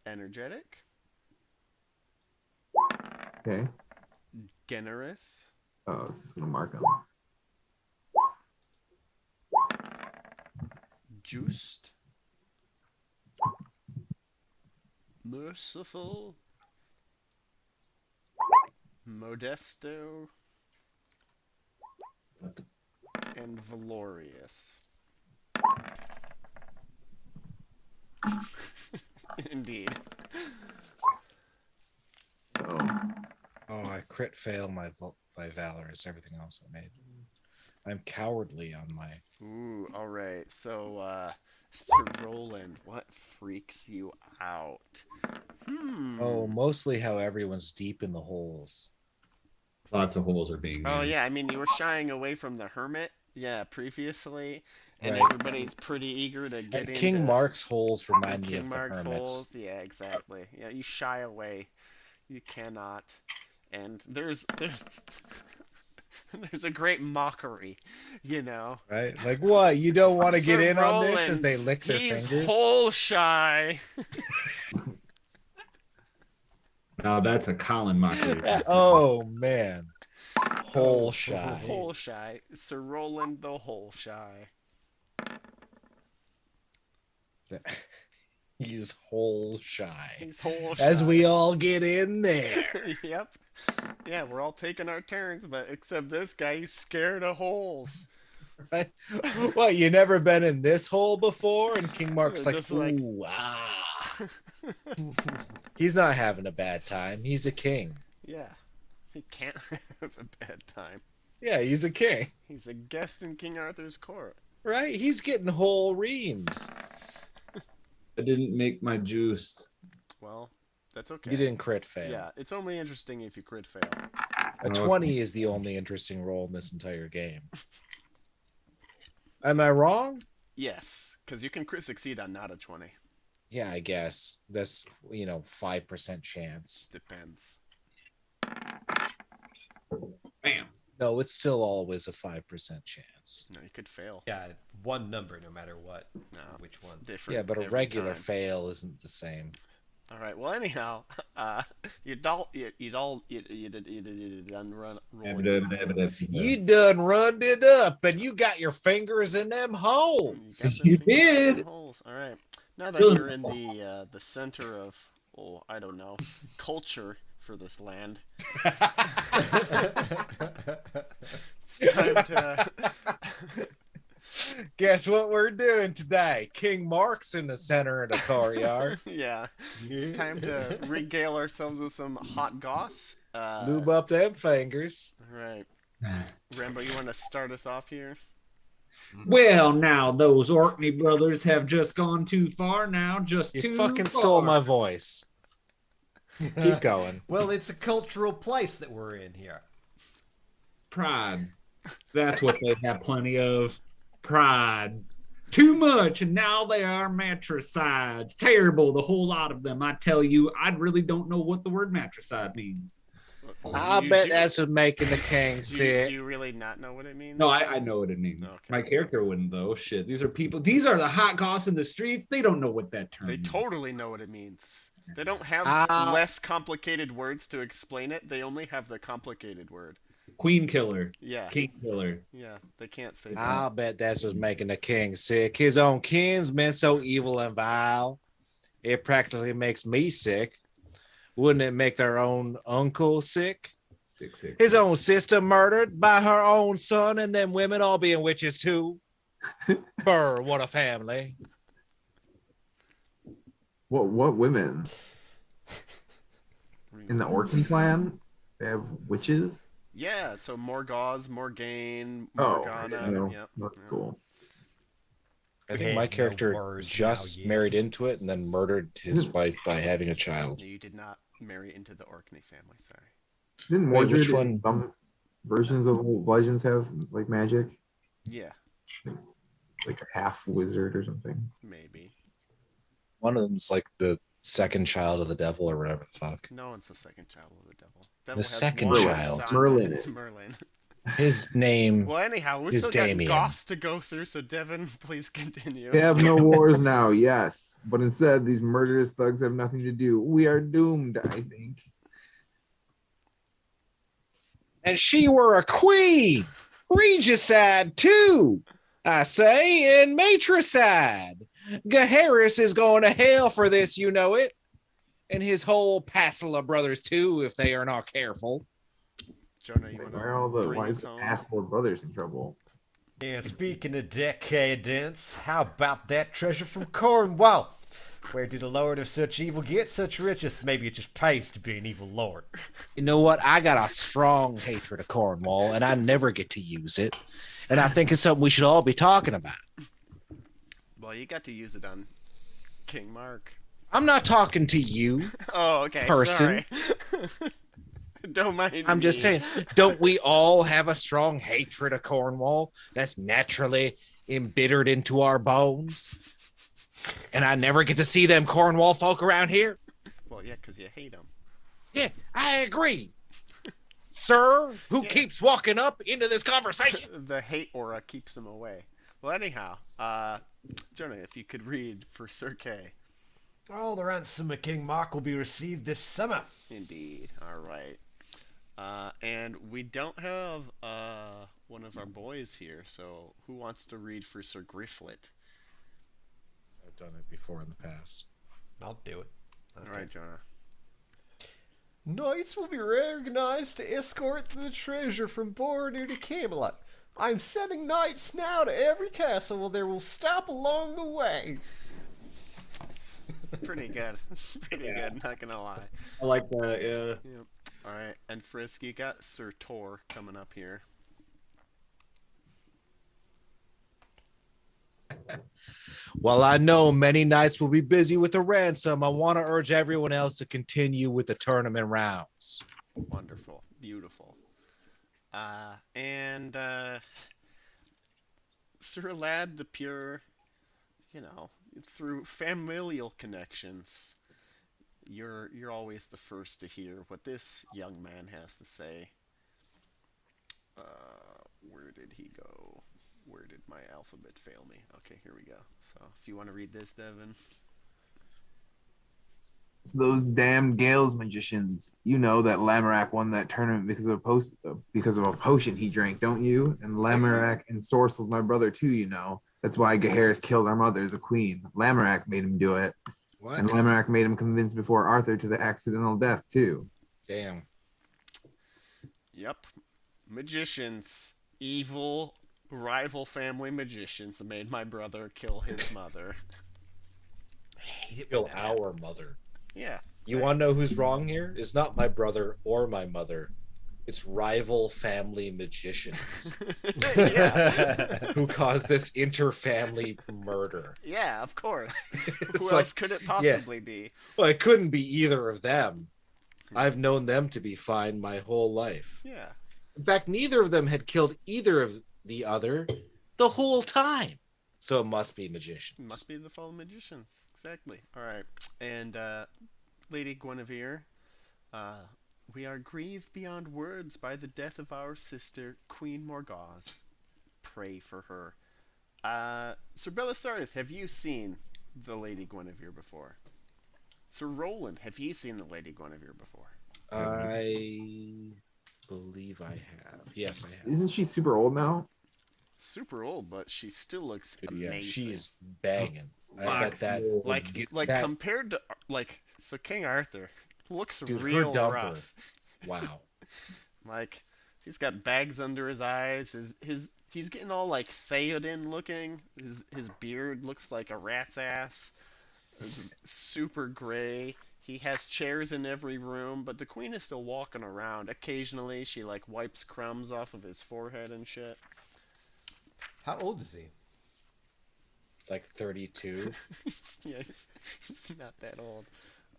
Energetic, Okay. generous, Oh, it's just gonna mark them. just, merciful, modesto, and valorious. Indeed. Oh, Oh, I crit fail my valorous. Everything else I made. I'm cowardly on my. Ooh, all right. So, Sir Roland, what freaks you out? Oh, mostly how everyone's deep in the holes. Lots of holes are being Oh made. yeah, I mean you were shying away from the hermit, yeah, previously, and Right. everybody's pretty eager to get And into King Mark's holes remind me King of the Mark's hermits. holes. Yeah, exactly. Yeah, you shy away. You cannot. And there's there's a great mockery, you know. Right? Like what? You don't want to get Sir in on this as Roland, they lick their he's fingers? hole shy. Now that's a Colin mockery. Oh man. Hole shy. Hole shy. Sir Roland the hole shy. He's hole shy. He's hole shy. As we all get in there. Yep. Yeah, we're all taking our turns, but except this guy, he's scared of holes. Right? What, you never been in this hole before? And King Mark's like, Just like- ooh, ah. He's not having a bad time. He's a king. Yeah. He can't have a bad time. Yeah, he's a king. He's a guest in King Arthur's court. Right? He's getting whole reamed. I didn't make my juice. Well, that's okay. You didn't crit fail. Yeah, it's only interesting if you crit fail. A 20 is the only interesting roll in this entire game. Am I wrong? Yes, because you can crit succeed on not a 20. Yeah, I guess. That's, 5% chance. Depends. Bam. No, it's still always a 5% chance. No, you could fail. Yeah, one number no matter what. No, Which one? it's different. Yeah, but a every regular time. fail isn't the same. All right. Well, anyhow, you done run rolling. You done runned it up and you got your fingers in them holes. got them You fingers in did. the holes. All right. Now that Good. you're in the center of, I don't know, culture for this land, it's time to. Guess what we're doing today? King Mark's in the center of the courtyard. Yeah, it's time to regale ourselves with some hot goss. Lube up them fingers. All right, Rambo, you want to start us off here? Well, now those Orkney brothers have just gone too far. Now, just You too fucking far. stole my voice. Keep going. Well, it's a cultural place that we're in here. Pride. That's what they have plenty of. Pride. Too much, and now they are matricides. Terrible, the whole lot of them. I tell you, I really don't know what the word matricide means. I You bet do- that's what making the king Do you sick. really not know what it means? No, I know what it means. Okay. My character wouldn't, though. Shit, these are people. These are the hot goss in the streets. They don't know what that term They means. totally know what it means. They don't have Ah. less complicated words to explain it. They only have the complicated word. Queen killer, Yeah. king killer. Yeah. They can't say that. I'll bet that's what's making the king sick. His own kinsmen so evil and vile. It practically makes me sick. Wouldn't it make their own uncle sick? 666. His own sister murdered by her own son, and then women all being witches too. Brr, what a family. What women in the Orkney clan? They have witches. Yeah. So Morgause, Morgaine, Oh, Morgana. no, Yep. that's yep. cool. I think Hey, my no character worse just now, yes. married into it and then murdered his wife by having a child. You did not marry into the Orkney family. Sorry. Didn't Wait, Mordred which in one? some versions of Legends have like magic, Yeah. like a half wizard or something? Maybe. One of them's like the second child of the devil or whatever the fuck. No one's the second child of the devil. Devil has second one child. son, Merlin and it's is. Merlin. His name Well, anyhow, we is still got Damien. goths to go through, so Devin, please continue. We have no wars now, yes, but instead these murderous thugs have nothing to do. We are doomed, I think. And she were a queen, regicide too, I say, and matricide. Gaheris is going to hell for this, you know it. And his whole passel of brothers too, if they are not careful. Jonah, you want Why are all the bring why is us the home? Password brothers in trouble? And speaking of decadence, how about that treasure from Cornwall? Where did a lord of such evil get such riches? Maybe it just pays to be an evil lord. You know what? I got a strong hatred of Cornwall, and I never get to use it. And I think it's something we should all be talking about. Well, you got to use it on King Mark. I'm not talking to you. Oh, okay. Person. Sorry. Don't mind I'm just me. saying, don't we all have a strong hatred of Cornwall that's naturally embittered into our bones? And I never get to see them Cornwall folk around here? Well, yeah, because you hate him. Yeah, I agree. Sir, who Yeah. keeps walking up into this conversation? The hate aura keeps him away. Well, anyhow, Jonah, if you could read for Sir Kay. All the ransom of King Mark will be received this summer. Indeed. All right. And we don't have one of our boys here, so who wants to read for Sir Grifflet? I've done it before in the past. I'll do it. All right, Jonah. Knights will be organized to escort the treasure from Bordeaux to Camelot. I'm sending knights now to every castle where they will stop along the way. It's pretty good. It's pretty good, not gonna lie. I like that. Yeah. Yep. All right, and Frisk, you got Sir Tor coming up here. While I know many knights will be busy with the ransom, I want to urge everyone else to continue with the tournament rounds. Wonderful, beautiful. And Sir Lad the Pure, you know, through familial connections, you're always the first to hear what this young man has to say. Where did he go? Where did my alphabet fail me? Okay, here we go. So, if you want to read this, Devin. It's those damn Gales magicians. You know that Lamorak won that tournament because of a potion he drank, don't you? And Lamorak ensorcelled my brother too. You know that's why Gaheris killed our mother, the queen. Lamorak made him do it, What? and Lamorak made him convince before Arthur to the accidental death too. Damn. Yep. Magicians. Evil rival family magicians made my brother kill his mother. I hate it Kill when that our happens. mother. Yeah. You want to know who's wrong here? It's not my brother or my mother. It's rival family magicians Yeah. who caused this inter-family murder. Yeah, of course. It's Who like, else could it yeah. possibly be? Well, it couldn't be either of them. I've known them to be fine my whole life. Yeah. In fact, neither of them had killed either of the other the whole time. So it must be magicians. Must be the fallen magicians. Exactly. All right. And Lady Guinevere, uh, we are grieved beyond words by the death of our sister, Queen Morgause. Pray for her. Sir Belisarius, have you seen the Lady Guinevere before? Sir Roland, have you seen the Lady Guinevere before? I believe I have. Yes, I have. Isn't she super old now? Super old, but she still looks Yeah, amazing. she's banging. I bet Fox that Lord. like that- compared to so King Arthur looks Dude, her real dumper. rough. Wow. Like he's got bags under his eyes. He's getting all like Theoden looking. His beard looks like a rat's ass. It's super gray. He has chairs in every room, but the queen is still walking around. Occasionally, she like wipes crumbs off of his forehead and shit. How old is he? Like 32. Yeah, he's not that old.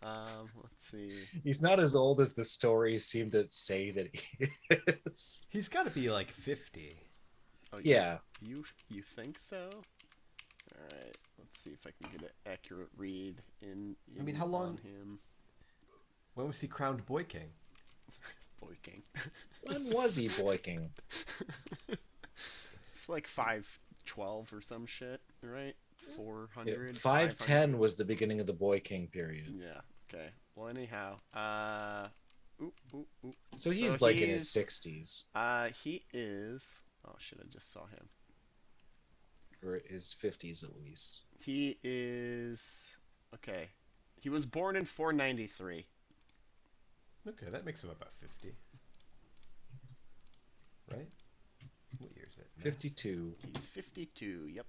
Let's see. He's not as old as the stories seem to say that he is. He's got to be like 50. Oh, Yeah. You think so? All right. Let's see if I can get an accurate read I mean, how long- on him. When was he crowned Boy King? Boy King. When was he boyking? It's like 512 or some shit, right? 400. 510 was the beginning of the Boy King period. Yeah. Okay. Well, anyhow, oop, oop, oop. So he's So like in his 60s He is. Oh shit! I just saw him. or his 50s at least. He is. Okay. He was born in 493. Okay, that makes him about 50. Right? What year is it? 52. He's 52. Yep.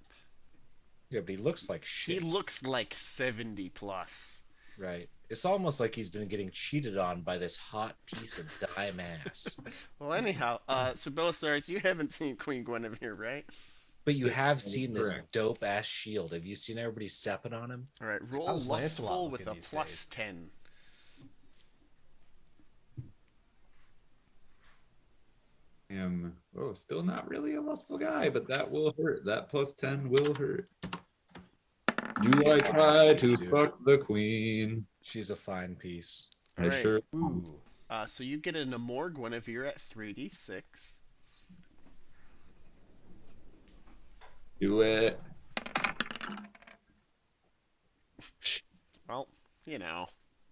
Yeah, but he looks like shit. He looks like 70 plus. Right. It's almost like he's been getting cheated on by this hot piece of dime ass. Well, anyhow, so Belisarius, you haven't seen Queen Guinevere, right? But you have That is seen this correct. dope ass shield. Have you seen everybody stepping on him? All right, roll How's Lancelot lustful with looking a these plus days? 10. Still not really a lustful guy, but that will hurt. That plus 10 will hurt. Do I try to Dude. fuck the queen? She's a fine piece. All I right. sure. Ooh. So you get an Memoire Guinevere at 3d6. Do it. Well, you know,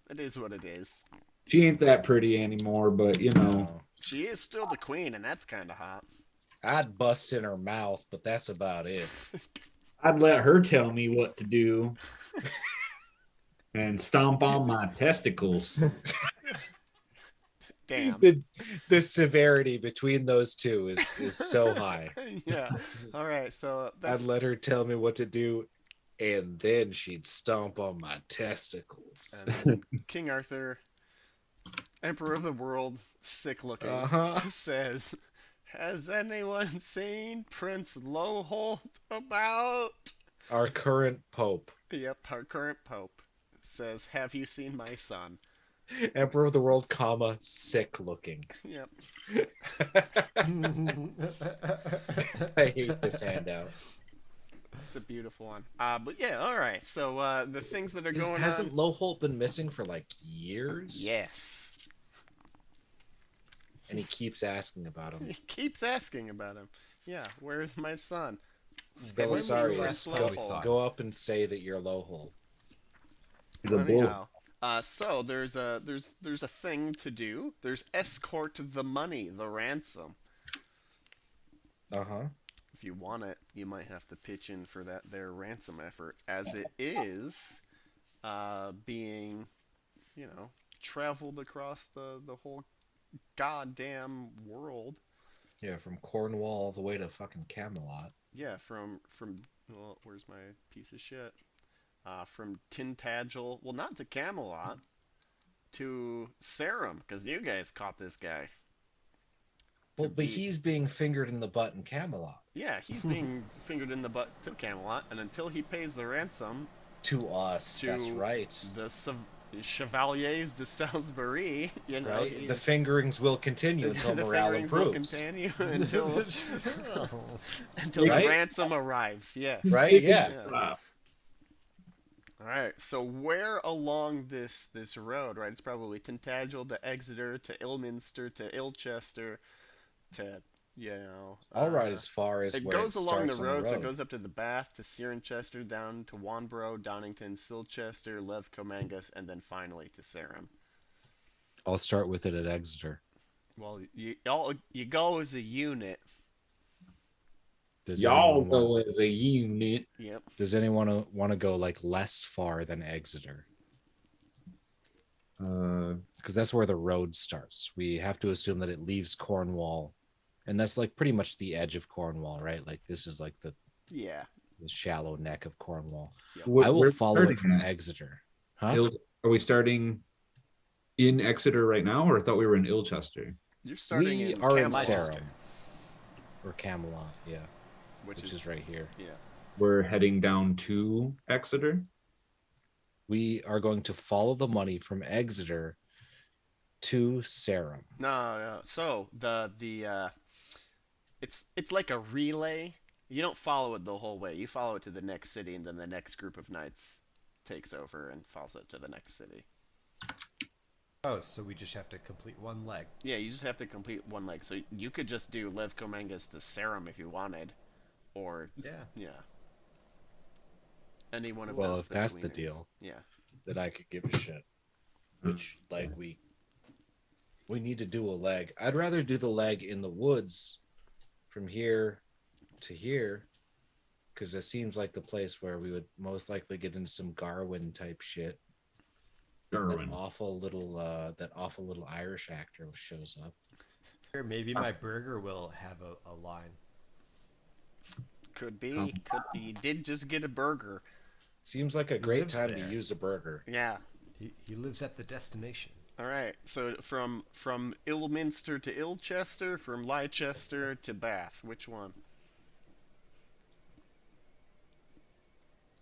it is what it is. She ain't that pretty anymore, but you know. No. She is still the queen, and that's kind of hot. I'd bust in her mouth, but that's about it. I'd let her tell me what to do and stomp on my testicles. Damn. The severity between those two is so high. Yeah. All right. So I'd that's let her tell me what to do, and then she'd stomp on my testicles. and then King Arthur, Emperor of the World, sick looking, Uh-huh. says, "Has anyone seen Prince Lowholt about?" Our current pope, Yep, our current pope says, "Have you seen my son?" Emperor of the World, comma, sick looking. Yep. I hate this handout. It's a beautiful one. But yeah, all right. So the things that are going Hasn't on. Lowholt been missing for like years? Yes. And he keeps asking about him. He keeps asking about him. Yeah, where's my son? When was the Belisarius, last go, Lowholt? saw him? go up and say that you're Lowholt. He's a bull. Anyhow, so there's a thing to do. There's escort the money, the ransom. Uh-huh. If you want it, you might have to pitch in for their ransom effort, as it is being, traveled across the whole goddamn world. Yeah, from Cornwall all the way to fucking Camelot. Yeah, from well, where's my piece of shit? From Tintagel, well, not to Camelot. to Serum because you guys caught this guy. Well, To but be- he's being fingered in the butt in Camelot. Yeah, he's being fingered in the butt to Camelot, and until he pays the ransom To us, that's to right. the Chevaliers de Salisbury, you know, Right? The fingerings will continue until the morale fingerings will improves. continue until Right? the ransom arrives. Yes. Right? Yeah. Yeah. All right. So where along this road, right? It's probably Tintagel to Exeter to Ilminster to Ilchester to All right, as far as it where goes it along the starts on road, the so road. it goes up to the Bath, to Cirencester, down to Wanborough, Donington, Silchester, Levcomangus, and then finally to Sarum. I'll start with it at Exeter. Well, you go as a unit. Does Y'all anyone go as a unit. Yep. Does anyone want to go like less far than Exeter? Because that's where the road starts. We have to assume that it leaves Cornwall, and that's like pretty much the edge of Cornwall, right? Like this is like the Yeah. shallow neck of Cornwall. What- I will we're follow starting it from at? Exeter. Huh? Are we starting in Exeter right now, or I thought we were in Ilchester? You're starting We in are in Camelot, Sarum. Or Camelot, yeah. which Which is right here. Yeah. We're heading down to Exeter. We are going to follow the money from Exeter to Sarum. No. So it's like a relay. You don't follow it the whole way. You follow it to the next city, and then the next group of knights takes over and follows it to the next city. Oh, so we just have to complete one leg. Yeah, you just have to complete one leg. So you could just do Levcomangus to Sarum if you wanted, or Yeah. any one of Well, those. if that's the betweeners. deal. Yeah. That I could give a shit. Which leg we need to do a leg. I'd rather do the leg in the woods from here to here, because it seems like the place where we would most likely get into some Garwin type shit. Darwin. That awful little Irish actor shows up. Or maybe my burger will have a line. Could be. Could be. You did just get a burger. Seems like a great lives time there. to use a burger. Yeah. He lives at the destination. All right. So from Ilminster to Ilchester, from Leicester to Bath. Which one?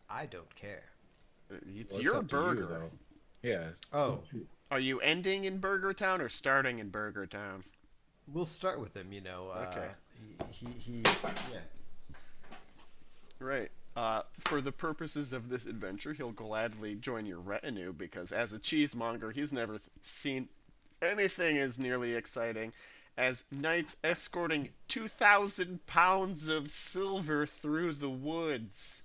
I don't care. It's Well, your up to you, burger. though. Yeah. Oh, Are you ending in Burger Town or starting in Burger Town? we'll start with him. Okay. He yeah. Right. For the purposes of this adventure, he'll gladly join your retinue because as a cheesemonger, he's never seen anything as nearly exciting as knights escorting 2,000 pounds of silver through the woods.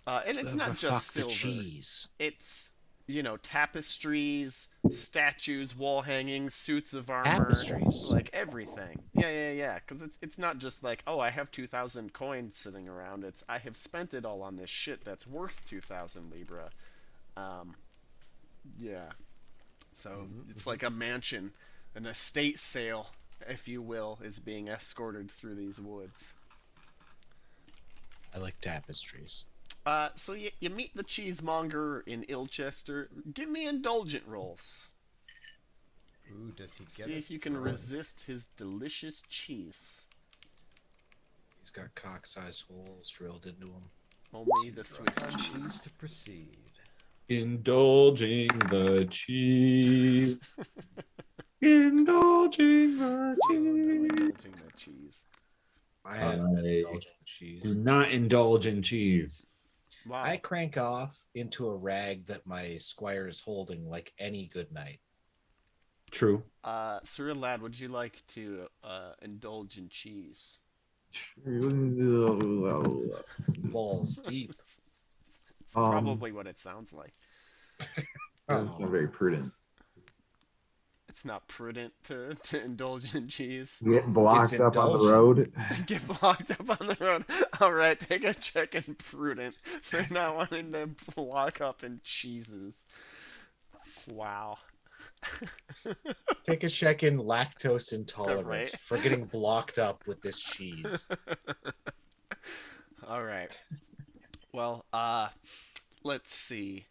And it's not just Fuck the silver. cheese. It's, tapestries, statues, wall hangings, suits of armor. Tapestries. Like everything. Yeah. Because it's not just like, oh, I have 2,000 coins sitting around. It's, I have spent it all on this shit that's worth 2,000 Libra. Yeah. So it's like a mansion, an estate sale, if you will, is being escorted through these woods. I like tapestries. So you meet the cheesemonger in Ilchester. Give me indulgent rolls. Ooh, does he get See us if you can through? resist his delicious cheese. He's got cock-sized holes drilled into him. Only the Swiss On cheese. cheese to proceed. Indulging the cheese. Indulging the Oh, no, cheese. indulging the cheese. I haven't been I indulging in cheese. Do not indulge in cheese. Wow. I crank off into a rag that my squire is holding like any good night. True. Sir Lad, would you like to indulge in cheese? Balls deep. It's probably what it sounds like. That's not very prudent. It's not prudent to indulge in cheese. Get blocked It's up on the indulgent. road. Get blocked up on the road. Alright, take a check in prudent for not wanting to block up in cheeses. Wow. Take a check in lactose intolerant Right. for getting blocked up with this cheese. Alright. Well, let's see.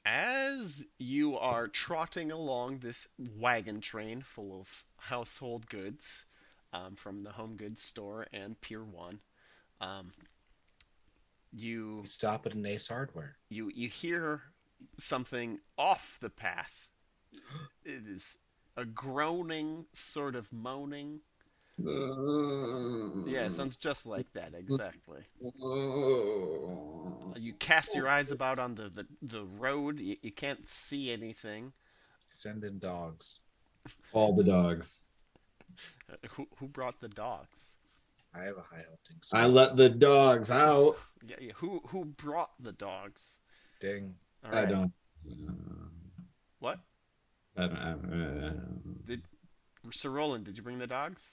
As you are trotting along this wagon train full of household goods from the home goods store and Pier 1, um, you We stop at an Ace Hardware. you hear something off the path. It is a groaning, sort of moaning. Yeah, it sounds just like that, exactly. You cast your eyes about on the road. You can't see anything. Send in dogs. All the dogs. Who brought the dogs? I have a high hunting I sense. let the dogs out. Yeah, who brought the dogs? Ding. All I right. don't. What? I don't. Did Sir Roland? Did you bring the dogs?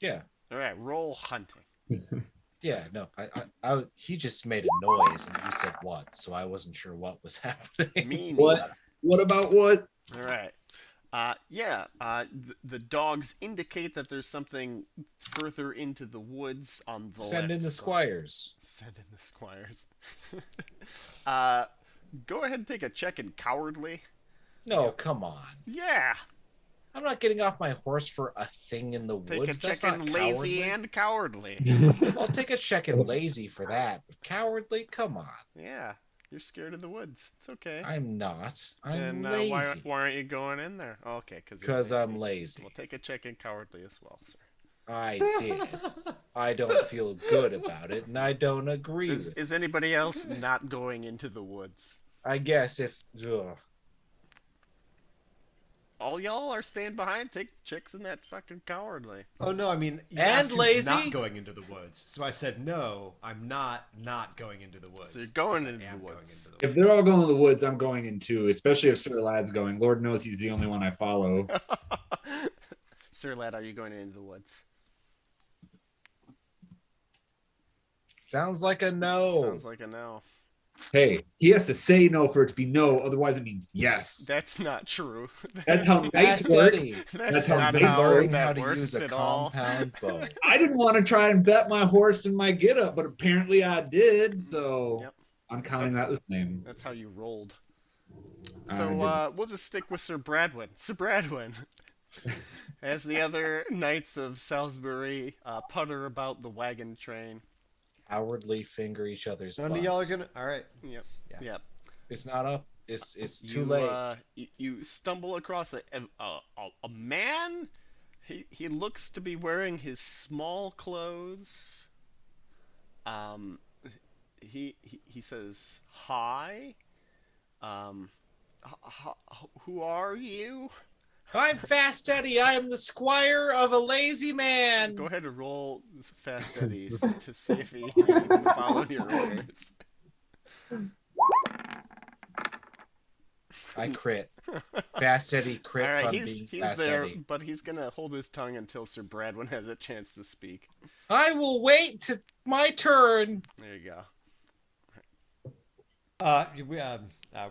Yeah. All right. Roll hunting. Yeah, no. He just made a noise and you said what, so I wasn't sure what was happening. Me What? neither. What about what? All right. Yeah. The dogs indicate that there's something further into the woods on the Send left in the side. squires. Send in the squires. Go ahead and take a check in cowardly. No, come on. Yeah. I'm not getting off my horse for a thing in the Take woods. a That's check not in lazy cowardly. and cowardly. I'll take a check in lazy for that. But cowardly? Come on. Yeah. You're scared of the woods. It's okay. I'm not. I'm Then lazy. why aren't you going in there? Oh, okay, Because I'm lazy. We'll take a check in cowardly as well, sir. I did. I don't feel good about it, and I don't agree with it. Is anybody else not going into the woods? I guess if... Ugh. All y'all are staying behind. Take checks in that fucking cowardly. Oh no, I mean, you And asked who's lazy? not going into the woods. So I said no, I'm not going into the woods. So you're going 'cause I into the am woods. going into the If they're all going to the woods, I'm going in too, especially if Sir Lad's going. Lord knows he's the only one I follow. Sir Lad, are you going into the woods? Sounds like a no. Sounds like a no. Hey, he has to say no for it to be no, otherwise it means yes. That's not true. That's how Fast knights work. Eddie That's That's how not they how learn that how to works use a at all. compound bow. I didn't want to try and bet my horse and my get up, but apparently I did, so Yep. I'm counting that the same. That's how you rolled. I So we'll just stick with Sir Bradwin. Sir Bradwin, as the other knights of Salisbury putter about the wagon train. Outwardly finger each other's None butts. of y'all are gonna. All right. Yep. Yeah. Yep. It's not up. It's too You, late. you stumble across a man. He looks to be wearing his small clothes. He says hi. Who are you? I'm Fast Eddie. I am the squire of a lazy man. Go ahead and roll Fast Eddie's to see if he can follow your orders. I crit. Fast Eddie crits All right, on being he's Fast there, Eddie. but he's gonna hold his tongue until Sir Bradwin has a chance to speak. I will wait to my turn. There you go.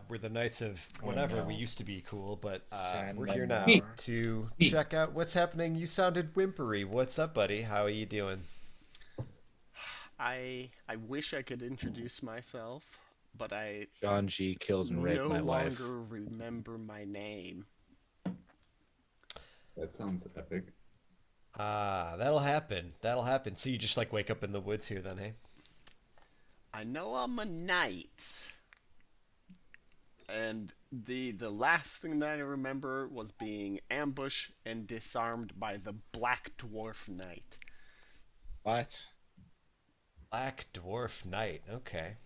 We're the Knights of whatever. no. We used to be cool, but San we're here now Memoire. to Me. check out what's happening. You sounded whimpery. What's up, buddy? How are you doing? I wish I could introduce myself, but I John G. killed and raped no my wife. longer remember my name. That sounds epic. That'll happen. That'll happen. So you just like wake up in the woods here, then, hey? I know I'm a knight. And the last thing that I remember was being ambushed and disarmed by the Black Dwarf Knight. What? Black Dwarf Knight. Okay.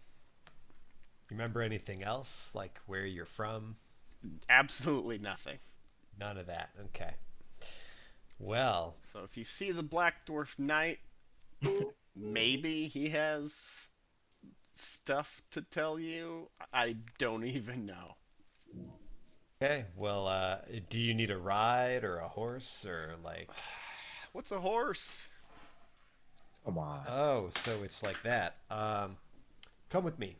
You remember anything else? Like where you're from? Absolutely nothing. None of that. Okay. Well, So if you see the Black Dwarf Knight, maybe he has stuff to tell you. I don't even know. okay. Well, do you need a ride or a horse or like? What's a horse? Come on. Oh, so it's like that. Come with me.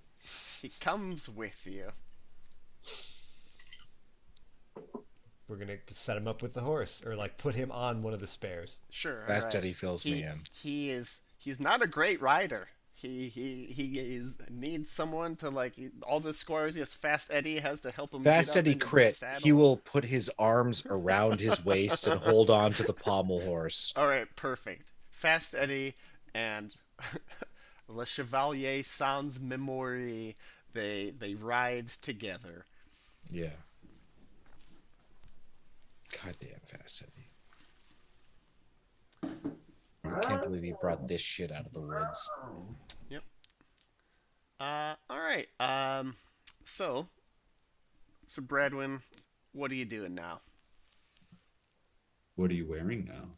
He comes with you. We're gonna set him up with the horse, or like put him on one of the spares. Sure. Fast alright. Eddie fills me in. He's not a great rider. needs someone to like all the squires. Yes, Fast Eddie has to help him Fast get up Eddie into the crit. saddle. He will put his arms around his waist and hold on to the pommel horse. All right, perfect. Fast Eddie and Le Chevalier sans Memoire. They ride together. Yeah. Goddamn Fast Eddie. I can't believe he brought this shit out of the woods. Yep. All right. So Bradwin, what are you doing now? What are you wearing now?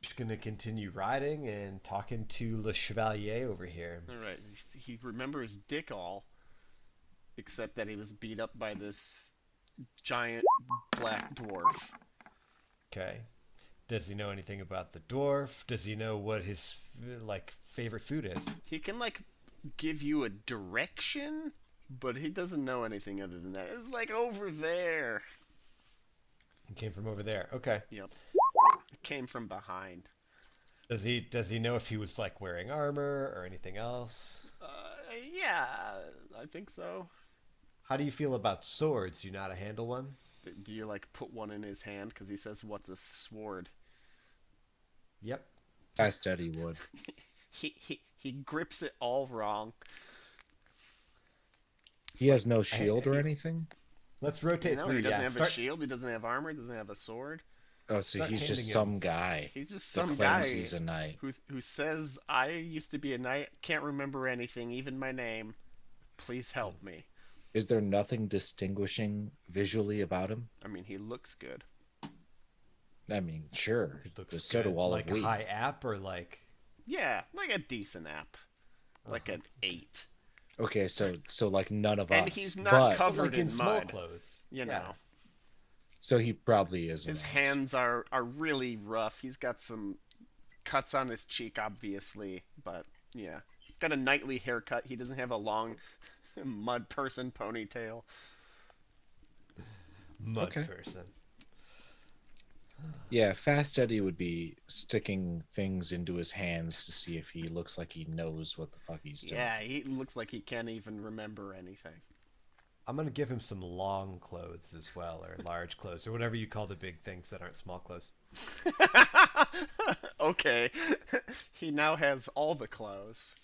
Just gonna continue riding and talking to Le Chevalier over here. All right. He remembers Dick all, except that he was beat up by this giant black dwarf. Okay. Does he know anything about the dwarf? Does he know what his like favorite food is? He can like give you a direction, but he doesn't know anything other than that. It's like over there. He came from over there. Okay. Yep. It came from behind. Does he know if he was like wearing armor or anything else? Yeah, I think so. How do you feel about swords? You know how to handle one? Do you like put one in his hand? Because he says, "What's a sword?" Yep. Fast Eddie would. He grips it all wrong. He has no shield or anything? Let's rotate No, through. he doesn't Yeah. have Start, a shield. He doesn't have armor. Doesn't have a sword. Oh, so Start he's just handing some guy He's just that some claims guy he's a knight. who says, "I used to be a knight. Can't remember anything, even my name. Please help me." Is there nothing distinguishing visually about him? I mean, he looks good. I mean, sure. it looks But so do good. all Like of a we. high app or like Yeah, like a decent app, like an 8. Okay, so like none of And us. he's not but covered like in in small mud. clothes. You Yeah. know, so he probably is. his a knight. hands are really rough. He's got some cuts on his cheek, obviously, but yeah, he's got a knightly haircut. He doesn't have a long mud person ponytail. Mud Okay. person. Yeah, Fast Eddie would be sticking things into his hands to see if he looks like he knows what the fuck he's doing. Yeah, he looks like he can't even remember anything. I'm gonna give him some long clothes as well, or large clothes, or whatever you call the big things that aren't small clothes. Okay, he now has all the clothes.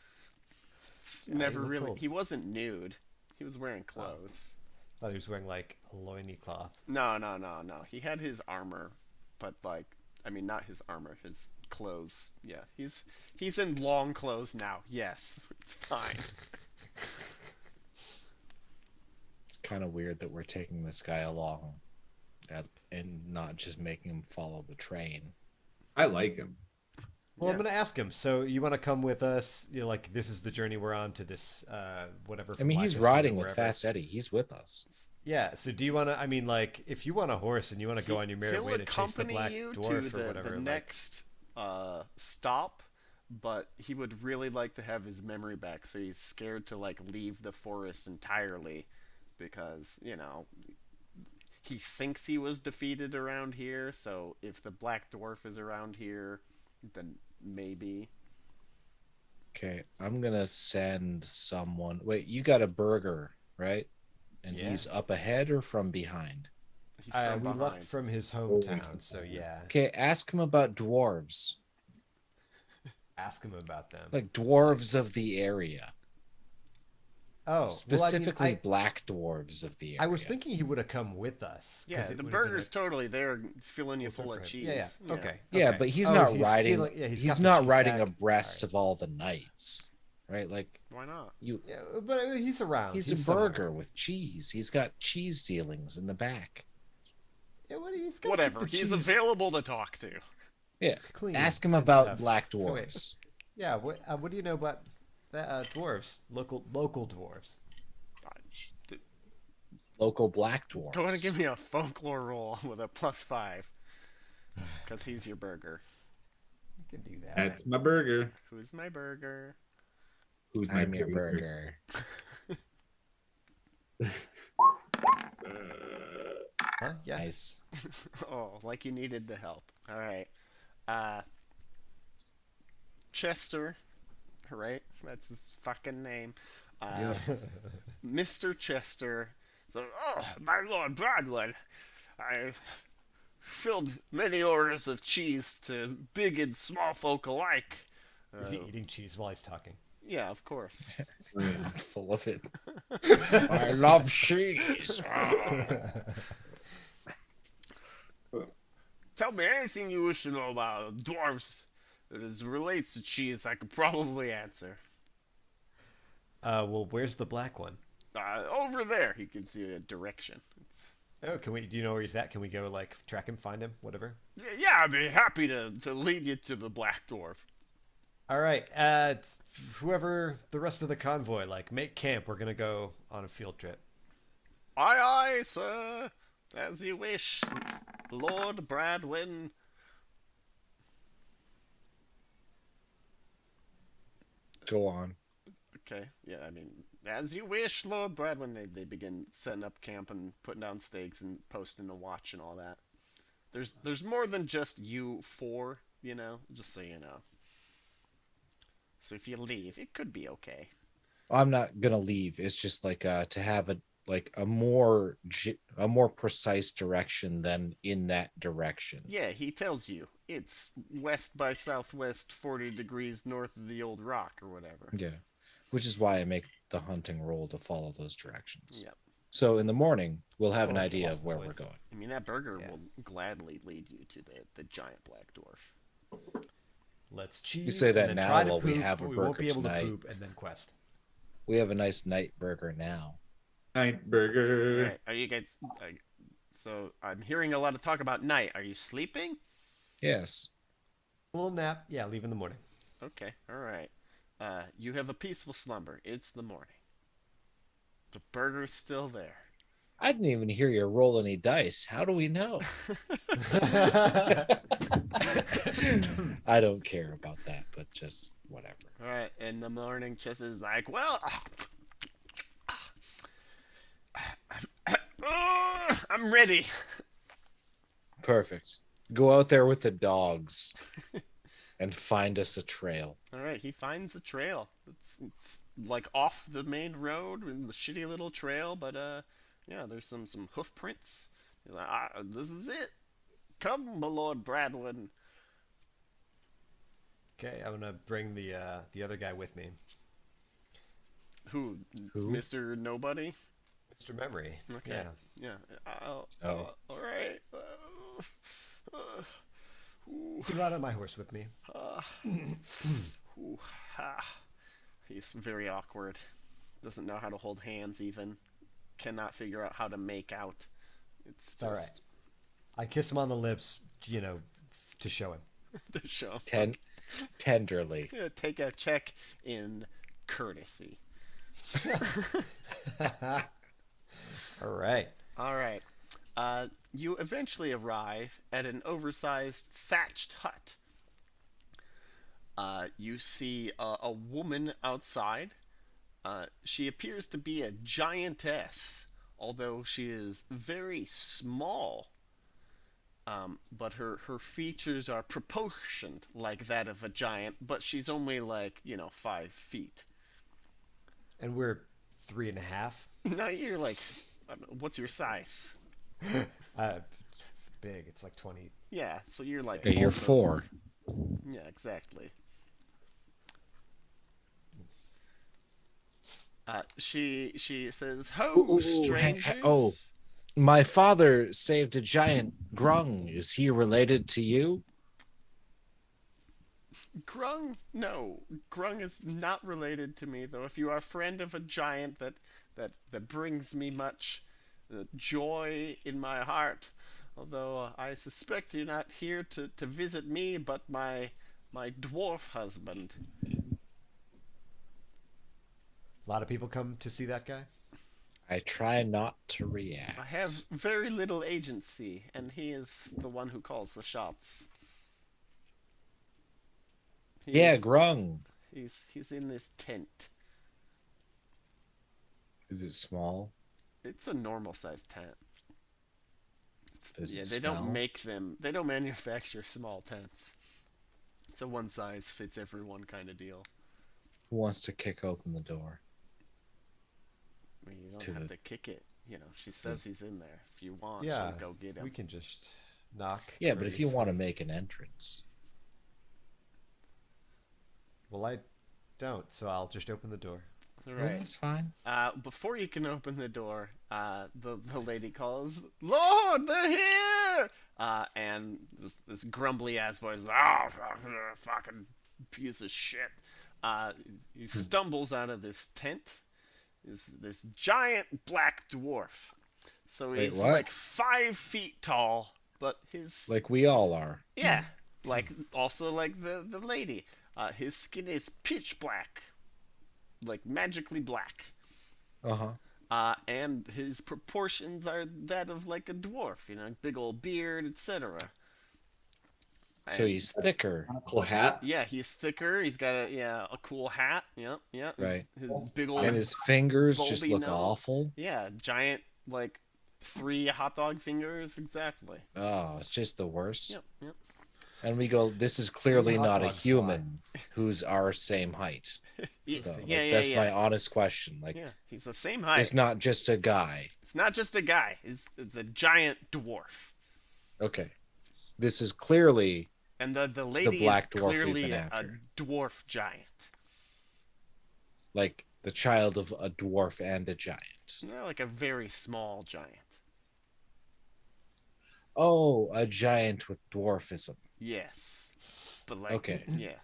Yeah, he Never looked really. cool. He wasn't nude. He was wearing clothes. Thought he was wearing like a loiny cloth. No. He had his armor, but like, I mean, not his armor, his clothes. Yeah, he's in long clothes now. Yes, it's fine. It's kind of weird that we're taking this guy along and not just making him follow the train. I like him. Well, I'm Yeah. gonna ask him. So you want to come with us? You know, like this is the journey we're on to this whatever. I from mean, he's Leicester to riding with wherever. Fast Eddie. He's with us. Yeah. So do you want to? I mean, like if you want a horse and you want to go on your merry He'll way to chase the accompany black you dwarf to or whatever. the like, next stop, but he would really like to have his memory back, so he's scared to like leave the forest entirely because, you know, he thinks he was defeated around here, so if the black dwarf is around here, then maybe. Okay, I'm gonna send someone. Wait, you got a burger, right? And Yeah. he's up ahead or from behind? He's from we behind. left from his hometown, so yeah. Okay, ask him about dwarves, Ask him about them. like dwarves of the area, Oh, specifically well, I mean, black dwarves of the area. I was thinking he would have come with us. 'cause Yeah, it the would've been burger's totally there, filling you Full full trip of for him. cheese. Yeah. Okay. Yeah, okay. but he's Oh, not riding. feeling- yeah, he's got the not cheese riding sack. abreast Alright. of all the knights, right? Like Why not? you, Yeah, but I mean, he's around. he's a somewhere. burger with cheese. He's got cheese dealings in the back. Yeah, he's gotta keep Whatever. the He's cheese available to talk to. Yeah, clean ask him and about stuff. black Oh, wait. dwarves. Yeah. What do you know about dwarves? Local dwarves. Local black dwarves. Go ahead and give me a folklore roll with a +5. Because he's your burger. You can do that. That's my burger. Who's my burger? Who's my I'm your burger. Huh? Yeah. Nice. Oh, like you needed the help. Alright. Chester right? That's his fucking name. Yeah. Mr. Chester. So, oh, my Lord Broadwood, I filled many orders of cheese to big and small folk alike. Is he eating cheese while he's talking? Yeah, of course. Full of it. I love cheese. Tell me anything you wish to know about dwarves that is relates to cheese. I could probably answer. Well, where's the black one? Over there, he gives you a direction. Oh, can we? Do you know where he's at? Can we go like track him, find him, whatever? Yeah, I'd be happy to lead you to the black dwarf. All right. Whoever the rest of the convoy, like, make camp. We're gonna go on a field trip. Aye, aye, sir. As you wish, Lord Bradwin. Go on. Okay, yeah, I mean, as you wish, Lord Bradwin. They begin setting up camp and putting down stakes and posting the watch and all that. There's more than just you four, just so you know. So if you leave, it could be okay. I'm not gonna leave. It's just like to have a more precise direction than in that direction. Yeah, he tells you it's west by southwest, 40 degrees north of the old rock or whatever. Yeah, which is why I make the hunting roll to follow those directions. Yep. So in the morning, we'll have an Oh, idea lost of in where the we're woods. going. I mean, that burger Yeah. will gladly lead you to the giant black dwarf. Let's cheese. say that and then now try to while we poop, have a but we won't burger be able tonight. to poop and then quest. We have a nice night burger now. Night burger. Alright, are you guys... so, I'm hearing a lot of talk about night. Are you sleeping? Yes. A little nap. Yeah, leave in the morning. Okay, alright. You have a peaceful slumber. It's the morning. The burger's still there. I didn't even hear you roll any dice. How do we know? I don't care about that, but just whatever. Alright, in the morning, Chester's like, well... I'm ready. Perfect. Go out there with the dogs and find us a trail. Alright, he finds the trail. It's like off the main road in the shitty little trail, but yeah, there's some hoof prints. He's like, this is it. Come, my Lord Bradwin. Okay, I'm gonna bring the other guy with me, Who? Who? Mr. Nobody? Mr. Memory. Okay. Yeah. Yeah. Alright. You can ride on my horse with me. Ooh, he's very awkward. Doesn't know how to hold hands even. Cannot figure out how to make out. It's all right. I kiss him on the lips, to show him. The show. Tenderly. Take a check in courtesy. All right. All right. You eventually arrive at an oversized thatched hut. You see a woman outside. She appears to be a giantess, although she is very small. But her features are proportioned like that of a giant, but she's only 5 feet. And we're 3.5. No, you're what's your size? Big. It's like 20. Yeah, so you're like... Yeah, you're 4. Yeah, exactly. She says, "Ho, strangers!" My father saved a giant grung. Is he related to you? Grung? No, Grung is not related to me, though. If you are a friend of a giant, that brings me much joy in my heart. Although I suspect you're not here to visit me, but my dwarf husband. A lot of people come to see that guy. I try not to react. I have very little agency, and he is the one who calls the shots. Yeah, grung. He's in this tent. Is it small? It's a normal sized tent. Does Yeah, it they smell? don't make them. They don't manufacture small tents. It's a one size fits everyone kind of deal. Who wants to kick open the door? I mean, you don't To have the- to kick it. You know, she says he's in there. If you want, Yeah, she'll go get him. we can just knock. Yeah, but if you want to courteously. make an entrance, Well, I don't, so I'll just open the door. All well, right. that's fine. Before you can open the door, the lady calls, "Lord, they're here!" And this grumbly ass voice, "Oh, fucking piece of shit." He stumbles out of this tent. This giant black dwarf. So Wait, he's what? like 5 feet tall, but his Like we all are. yeah, like also like the lady. His skin is pitch black, like magically black. Uh-huh. And his proportions are that of like a dwarf, you know, big old beard, etc. So And- he's thicker. Cool hat. yeah, he's thicker. He's got a cool hat. Yep, yep. Right. His big old And his fingers just bulby look nose. awful. yeah, giant like 3 hot dog fingers exactly. Oh, it's just the worst. Yep, yep. And we go, this is clearly hot not a dogs human who's our same height. Yeah, So, like, yeah, that's yeah. my honest question. Like, Yeah, he's the same height. it's not just a guy. It's not just a guy. It's a giant dwarf. Okay. This is clearly And the lady black is dwarf we've clearly been a after. dwarf giant. like the child of a dwarf and a giant. No, like a very small giant. Oh, a giant with dwarfism. Yes. But like Okay. yeah.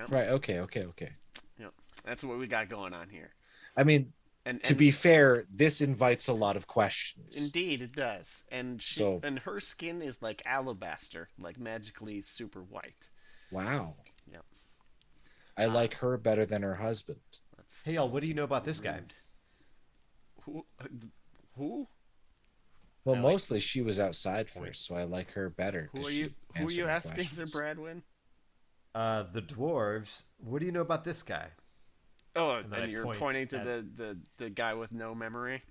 Right. Okay. That's what we got going on here. I mean, And to be fair, this invites a lot of questions. indeed it does. And So- and her skin is like alabaster, like magically super white. Wow. Yep. I like her better than her husband. That's Hey, y'all, what do you know about this guy? who who? Well, I like- mostly she was outside first, so I like her better. Who 'cause are she you answered my asking, Sir questions. Bradwin? The dwarves. What do you know about this guy? Oh, And then I and you're point pointing to at- the guy with no memory.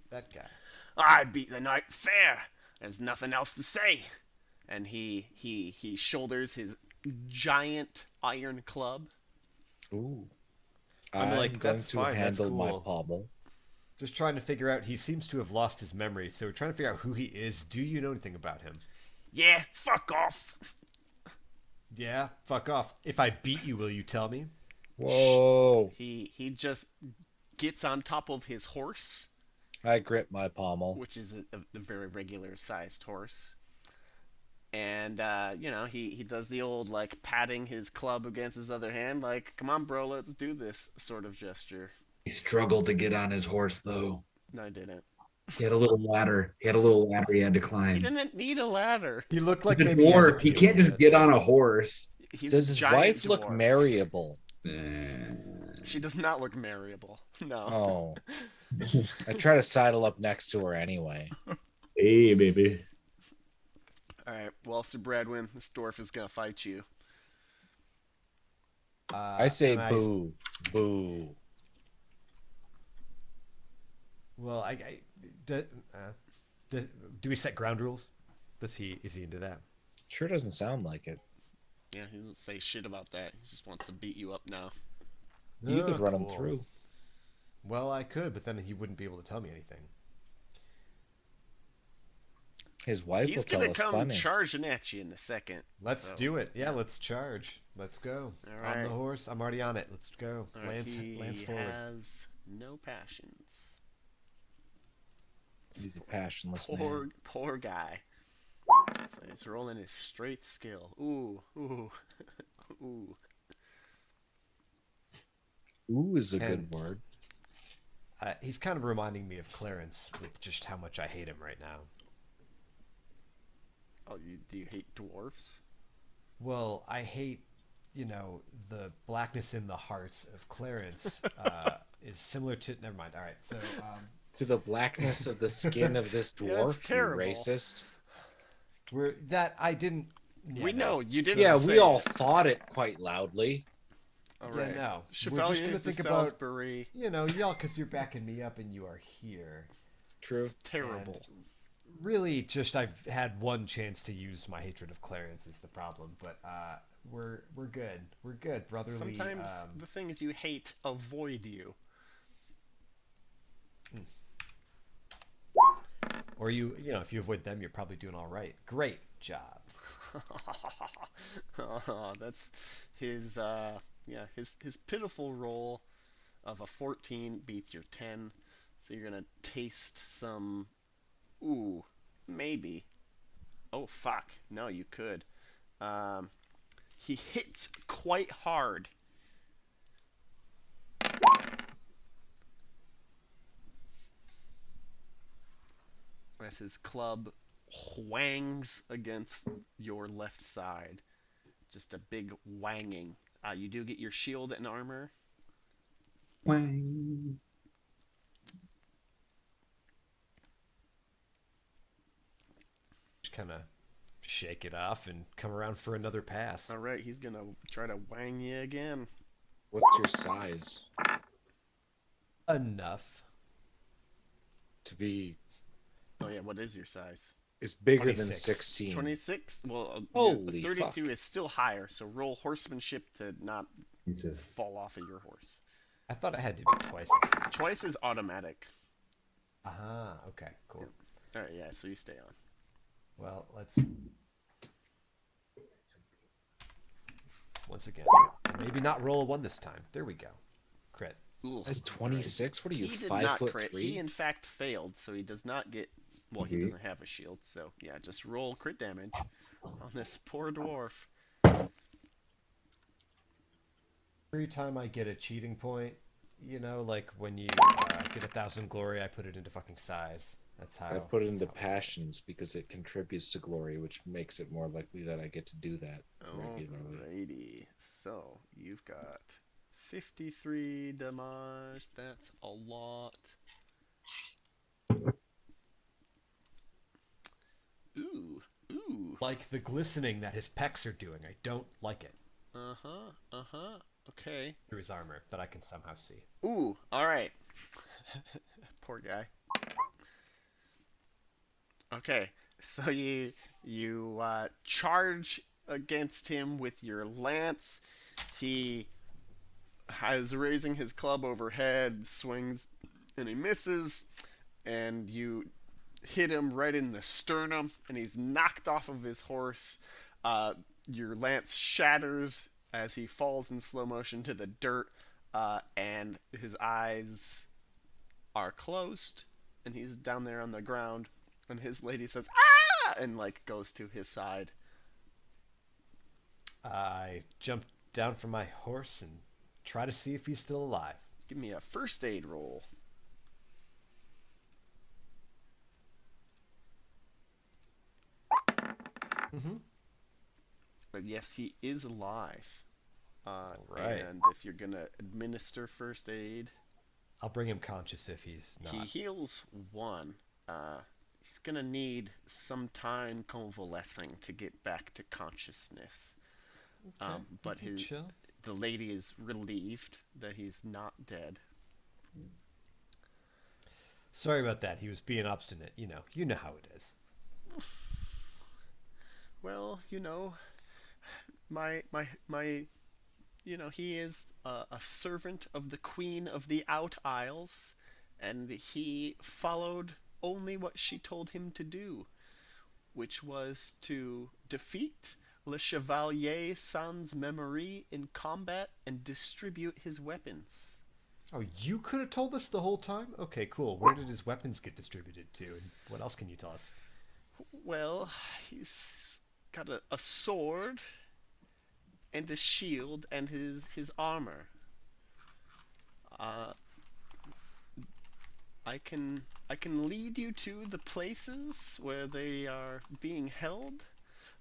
That guy. I beat the night fair. There's nothing else to say. And he shoulders his giant iron club. Ooh. I'm I'm like, going that's to fine, that's handle my cool. pommel. Just trying to figure out. He seems to have lost his memory, so we're trying to figure out who he is. Do you know anything about him? Yeah, fuck off. Yeah, fuck off. If I beat you, will you tell me? Whoa. He just gets on top of his horse, I grip my pommel. which is a very regular sized horse. And you know, he does the old like patting his club against his other hand, like, come on bro, let's do this sort of gesture. He struggled to get on his horse, though. No, I didn't. He had a little ladder. He had to He climb. didn't need a ladder. He looked like He's a maybe he had to dwarf. He pee a can't little just bit. get on a horse. He's Does a his giant wife look dwarf. marriable? She does not look marriable. No. Oh. I try to sidle up next to her anyway. Hey, baby. All right. Well, Sir Bradwin, this dwarf is gonna fight you. I say and boo. Boo. Well, do we set ground rules? Is he into that? Sure doesn't sound like it. Yeah, he doesn't say shit about that. He just wants to beat you up now. You could Oh, run him cool. through. Well, I could, but then he wouldn't be able to tell me anything. His wife will He's tell gonna us come funny. charging at you in a second. Let's So- do it. Yeah, let's charge. Let's go. All On right. the horse. I'm already on it. Let's go. All right, Lance he forward. has no passions. He's a passionless Poor, man. poor guy. So he's rolling his straight skill. Ooh, ooh, ooh. Ooh is a good And- word. He's kind of reminding me of Clarence with just how much I hate him right now. Oh, do you hate dwarfs? Well, I hate, the blackness in the hearts of Clarence is similar to. Never mind. All right. So, To the blackness of the skin of this Yeah, it's dwarf, you terrible. racist. I didn't. Yeah, we no. know you didn't. Yeah, say we all it. thought it quite loudly. All Yeah, right. no. We're Chevalier just gonna of think the about- Salisbury. Y'all, because you're backing me up and you are here. True. Terrible. Really, just I've had one chance to use my hatred of Clarence is the problem, but we're good. We're good, brotherly. Sometimes the things you hate avoid you. Or you know, if you avoid them, you're probably doing all right. Great job. Oh, that's his yeah, his pitiful roll of a 14 beats your 10. So you're gonna taste some. Ooh, maybe. Oh fuck. No, you could. Um, he hits quite hard. As his club whangs against your left side. Just a big whanging. You do get your shield and armor. Wang. Just kind of shake it off and come around for another pass. All right, he's gonna try to whang you again. What's your size Enough. to be? Oh yeah, what is your size? It's bigger than 26. 16. 26? Well, Holy 32 fuck. is still higher, so roll horsemanship to not Jesus. fall off of your horse. I thought it had to be twice as much. Twice is automatic. Okay, cool. All right, yeah, so you stay on. Well, let's once again, maybe not roll a 1 this time. There we go. Crit. Ooh. That's 26. What are you, He did 5 not foot crit. 3? He in fact failed, so he does not get. Well, he Mhm. doesn't have a shield, so yeah, just roll crit damage on this poor dwarf. Every time I get a cheating point, you know, like when you get 1,000 glory, I put it into fucking size. That's how I put it into that's how- passions because it contributes to glory, which makes it more likely that I get to do that regularly. Alrighty, so you've got 53 damage. That's a lot. Ooh, ooh. Like the glistening that his pecs are doing. I don't like it. Uh-huh. Okay. Through his armor that I can somehow see. Ooh, alright. Poor guy. Okay, so you charge against him with your lance. He has raising his club overhead, swings, and he misses, and you hit him right in the sternum, and he's knocked off of his horse. Your lance shatters as he falls in slow motion to the dirt, and his eyes are closed, and he's down there on the ground, and his lady says, "Ah!" and like goes to his side. I jump down from my horse and try to see if he's still alive. Give me a first aid roll. Mm-hmm. But yes, he is alive. Right. And if you're gonna administer first aid, I'll bring him conscious if he's not. he heals 1. He's gonna need some time convalescing to get back to consciousness. But okay, chill. the lady is relieved that he's not dead. Sorry about that. He was being obstinate. You know how it is. Well, my he is a servant of the Queen of the Out Isles, and he followed only what she told him to do, which was to defeat Le Chevalier sans Memoire in combat and distribute his weapons. Oh, you could have told us the whole time? Okay, cool. Where did his weapons get distributed to? And what else can you tell us? Well, he's got a sword and a shield and his armor. I can lead you to the places where they are being held.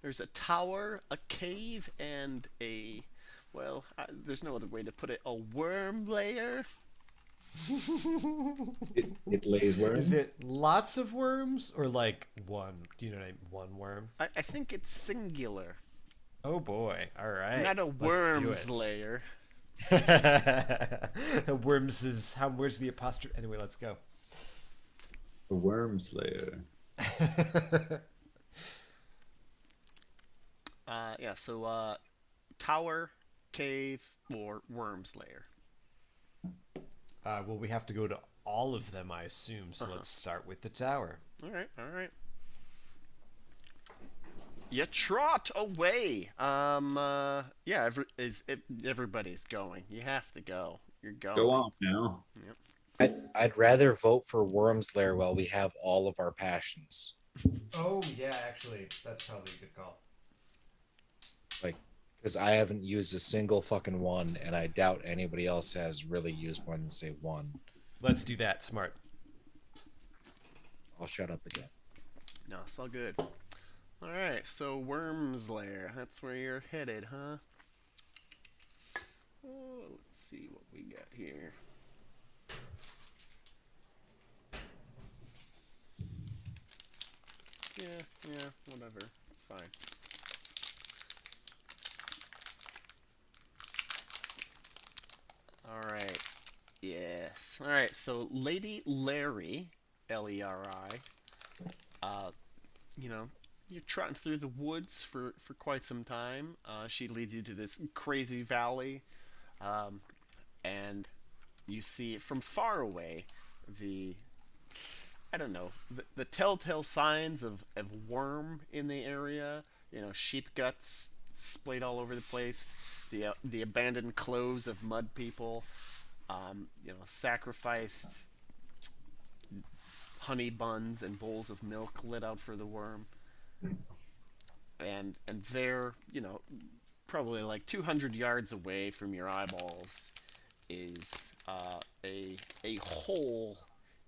There's a tower, a cave, and there's no other way to put it, a worm layer. It lays worms. Is it lots of worms or like one? Do you know what I mean? One worm? I think it's singular, Oh boy. All right. not a Let's do worms it. layer. Worms is where's the apostrophe? Anyway, let's go. A worm slayer. Yeah. So tower, cave, or worm's lair. Well, we have to go to all of them, I assume. So Uh-huh. let's start with the tower. All right. All right. You trot away. Yeah. Everybody's going. You have to go. You're Go going. on now. Yep. I'd rather vote for Worm's Lair while we have all of our passions. Oh, yeah, actually, that's probably a good call. Like, because I haven't used a single fucking one, and I doubt anybody else has really used more than, say, one. Let's do that. Smart. I'll shut up again. No, it's all good. All right. So worm's lair. That's where you're headed, huh? Oh, let's see what we got here. Yeah, whatever. It's fine. Alright. Yes. Alright, so Lady Larry, Leri, you know, you're trotting through the woods for quite some time. She leads you to this crazy valley, um, and you see from far away the I don't know, the telltale signs of worm in the area. You know, sheep guts splayed all over the place. The abandoned clothes of mud people. You know, sacrificed honey buns and bowls of milk lit out for the worm. And there, you know, probably like 200 yards away from your eyeballs is a hole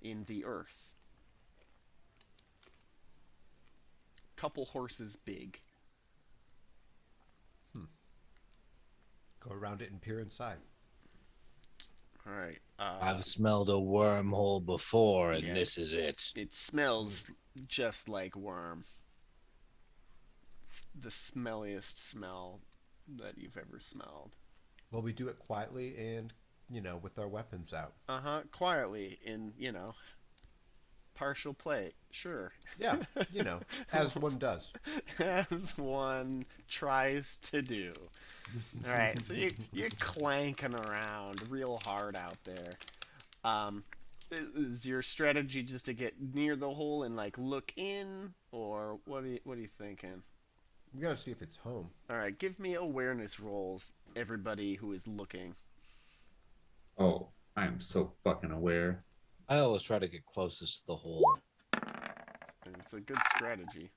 in the earth. Couple horses big. Go around it and peer inside. All right. I've smelled a wormhole before, and Yeah. this is it. It smells just like worm. It's the smelliest smell that you've ever smelled. Well, we do it quietly and, with our weapons out. Quietly in, partial play. Sure. Yeah, as one does. As one tries to do. All right, so you're clanking around real hard out there. Is your strategy just to get near the hole and like look in, or what are you thinking? We gotta see if it's home. All right, give me awareness rolls, everybody who is looking. Oh, I am so fucking aware. I always try to get closest to the hole. And it's a good strategy.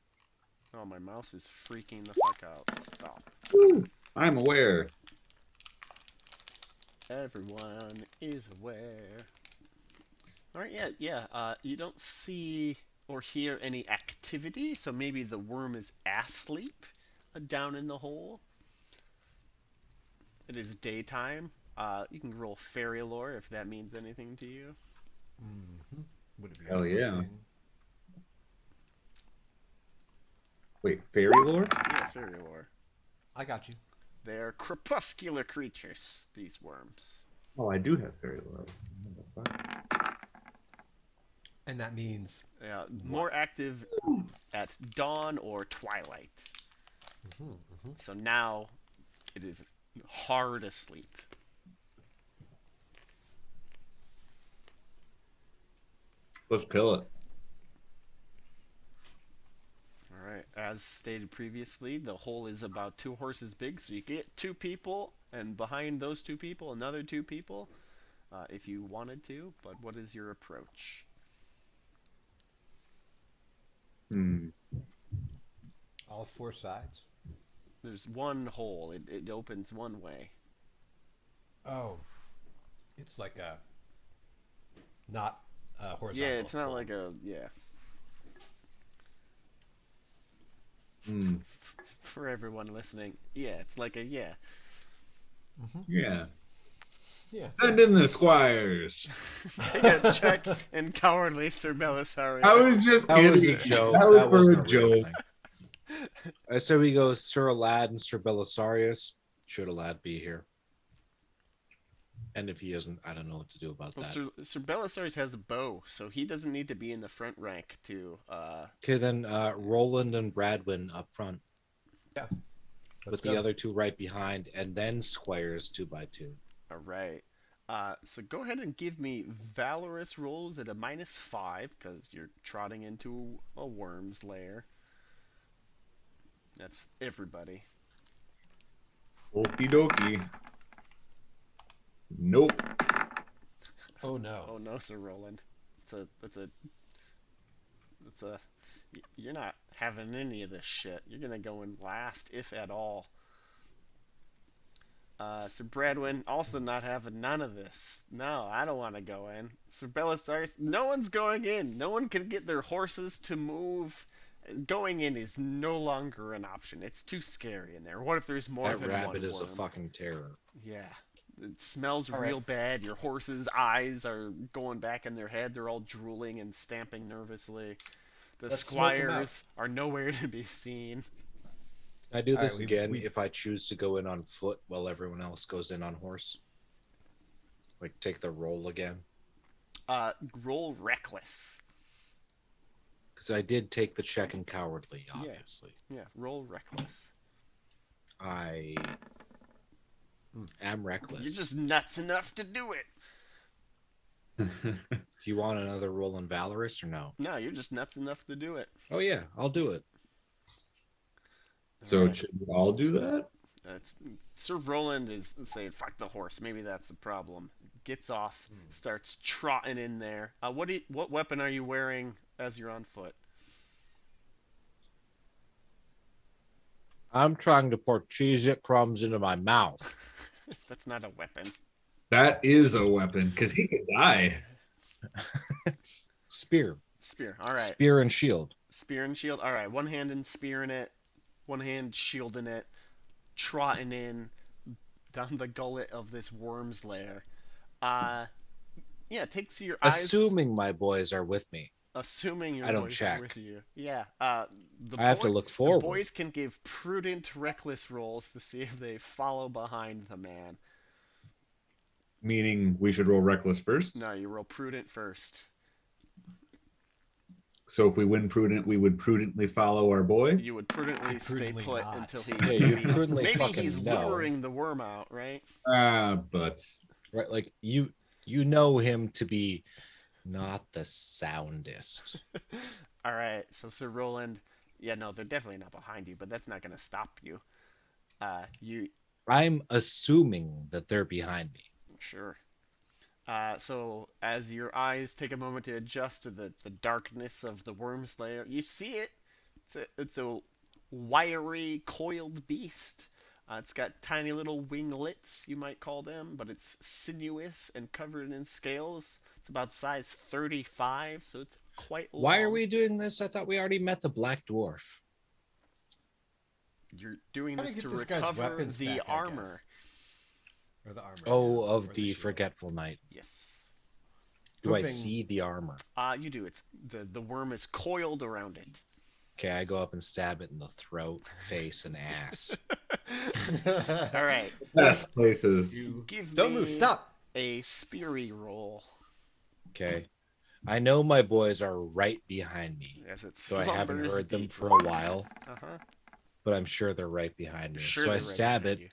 Oh, my mouse is freaking the fuck out. Stop. Woo, I'm aware. Everyone is aware. Alright, yeah. You don't see or hear any activity, so maybe the worm is asleep down in the hole. It is daytime. You can roll fairy lore if that means anything to you. Mm-hmm. Would it be Hell yeah. open? Wait, fairy lore? Yeah, fairy lore. I got you. They're crepuscular creatures, these worms. Oh, I do have fairy lore. What the fuck? And that means More active at dawn or twilight. So now it is hard asleep. Let's kill it. Alright, as stated previously, the hole is about 2 horses big, so you get 2 people, and behind those 2 people, another 2 people, if you wanted to, but what is your approach? all 4 sides. There's one hole, it opens one way. Oh, it's like a not horizontal. Yeah, it's not hole. like a, yeah. For everyone listening, yeah, it's like a, yeah. Yeah. Yeah. Send in the squires. Take a check in cowardly Sir Belisarius. I was just That kidding. was a joke. That was That wasn't for a a real joke. thing. So we go Sir Aladdin, Sir Belisarius. Should Alad be here? And if he isn't, I don't know what to do about Well, that. Sir Belisarius has a bow, so he doesn't need to be in the front rank to. Okay, then Roland and Bradwin up front, Yeah. with the other two right behind, and then Squires 2x2. All right. So go ahead and give me valorous rolls at a -5 because you're trotting into a worm's lair. That's everybody. Okie dokie. Nope. Oh Oh no. no, Sir Roland. It's a. You're not having any of this shit. You're gonna go in last, if at all. Sir Bradwin also not having none of this. No, I don't want to go in. Sir Belisarius, no one's going in. No one can get their horses to move. Going in is no longer an option. It's too scary in there. What if there's more That than rabbit one is a worm? fucking terror. Yeah. It smells All real right. bad. Your horse's eyes are going back in their head. They're all drooling and stamping nervously. The Let's smoke 'em out. squires are nowhere to be seen. I do All this right, again we- if I choose to go in on foot while everyone else goes in on horse. Like take the roll again. Roll reckless. Because I did take the check in cowardly, Yeah. obviously. Yeah, roll reckless. I am reckless. You're just nuts enough to do it. Do you want another roll in Valorous or no? No, you're just nuts enough to do it. Oh yeah, I'll do it. So Alright. should we all do that? That's Sir Roland is saying fuck the horse. Maybe that's the problem. Gets off, starts trotting in there. What weapon are you wearing as you're on foot? I'm trying to pour Cheez-It crumbs into my mouth. That's not a weapon. That is a weapon because he could die. Spear. Spear. All right. Spear and shield. Spear and shield. All right. One hand and spearing it. One hand shielding it. Trotting in down the gullet of this worm's lair. Yeah. Takes your eyes. Assuming my boys are with me. Assuming your I don't boys check. are with you. Yeah. The I have to look forward. The boys can give prudent, reckless rolls to see if they follow behind the man. Meaning we should roll reckless first. No, you roll prudent first. So if we win prudent, we would prudently follow our boy. You would prudently stay Prudently put not. until he. Yeah, you maybe, prudently maybe fucking he's know. luring the worm out, right? But Right? Like you know him to be not the soundest. All right. So Sir Roland, yeah, no, they're definitely not behind you, but that's not gonna stop you. You I'm assuming that they're behind me. sure. So as your eyes take a moment to adjust to the darkness of the worm's lair, you see it. It's a wiry, coiled beast. It's got tiny little winglets, you might call them, but it's sinuous and covered in scales. It's about size 35, so it's quite long. Why are we doing this? I thought we already met the Black Dwarf. You're doing Trying this to to get this guy's recover weapons the back, I armor. guess. Or the armor. Oh, yeah, of or the shield. Forgetful Knight. Yes. Do I Hoping- see the armor? You do. It's the worm is coiled around it. Okay, I go up and stab it in the throat, face, and ass. All right. best places. You give Don't me move. Stop. a speary roll Okay. I know my boys are right behind me, as it so I haven't slumbers heard them deep. for a while, Uh-huh. but I'm sure they're right behind me. Sure So I they're right stab behind it you.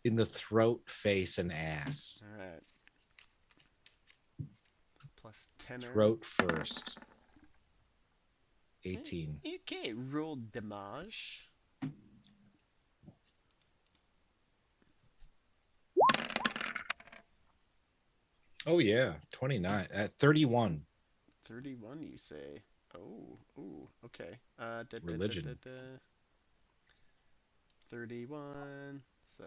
in the throat, face, and ass. All right. Plus 10. Throat first. 18. Okay, roll damage. Oh yeah, 29 at 31. 31, you say. Oh, ooh, okay. Religion. 31. So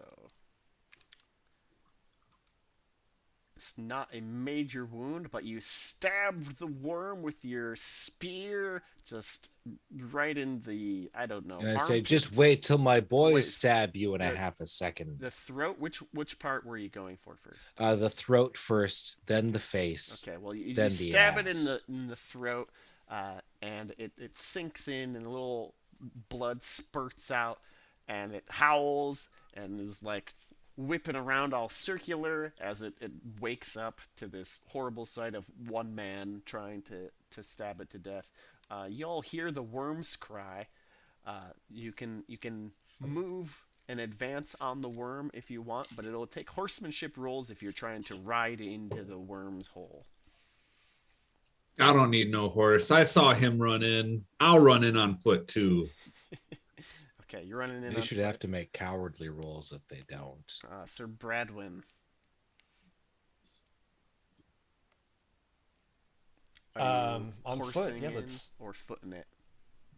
it's not a major wound, but you stabbed the worm with your spear just right in the, I don't know. And I say, armpit. just wait till my boys Wait. stab you in a The- half a second. The throat. Which part were you going for first? The throat first, then the face. Okay, well you then the stab it ass. in the throat, and it sinks in, and a little blood spurts out, and it howls, and it was like whipping around all circular as it wakes up to this horrible sight of one man trying to stab it to death. You all hear the worm's cry. You can move and advance on the worm if you want, but it'll take horsemanship rolls if you're trying to ride into the worm's hole. I don't need no horse. I saw him run in. I'll run in on foot too. Okay, you're running in. They on should foot. have to make cowardly rolls if they don't. Sir Bradwin. Are you On foot, horsing yeah, in let's. or footing it?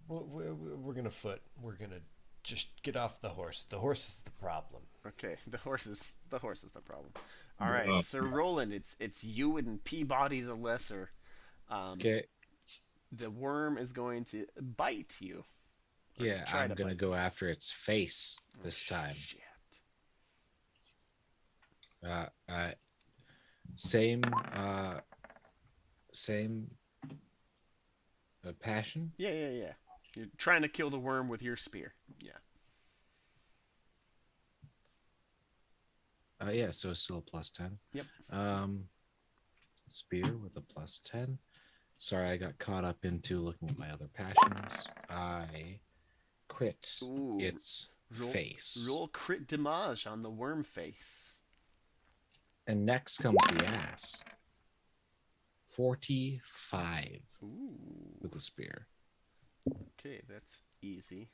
We're gonna foot. We're gonna just get off the horse. The horse is the problem. Okay, the horse is the problem. All right, Sir Roland, it's you and Peabody the Lesser. Okay. The worm is going to bite you. Or Yeah, try I'm to gonna bite go you. after its face this time. Shit. Same passion. Yeah. You're trying to kill the worm with your spear. Yeah. Yeah, so it's still a +10. Yep. Spear with a +10. Sorry, I got caught up into looking at my other passions. I crit Ooh. its face. Roll crit damage on the worm face. And next comes the ass. 45 Ooh. with the spear. Okay, that's easy.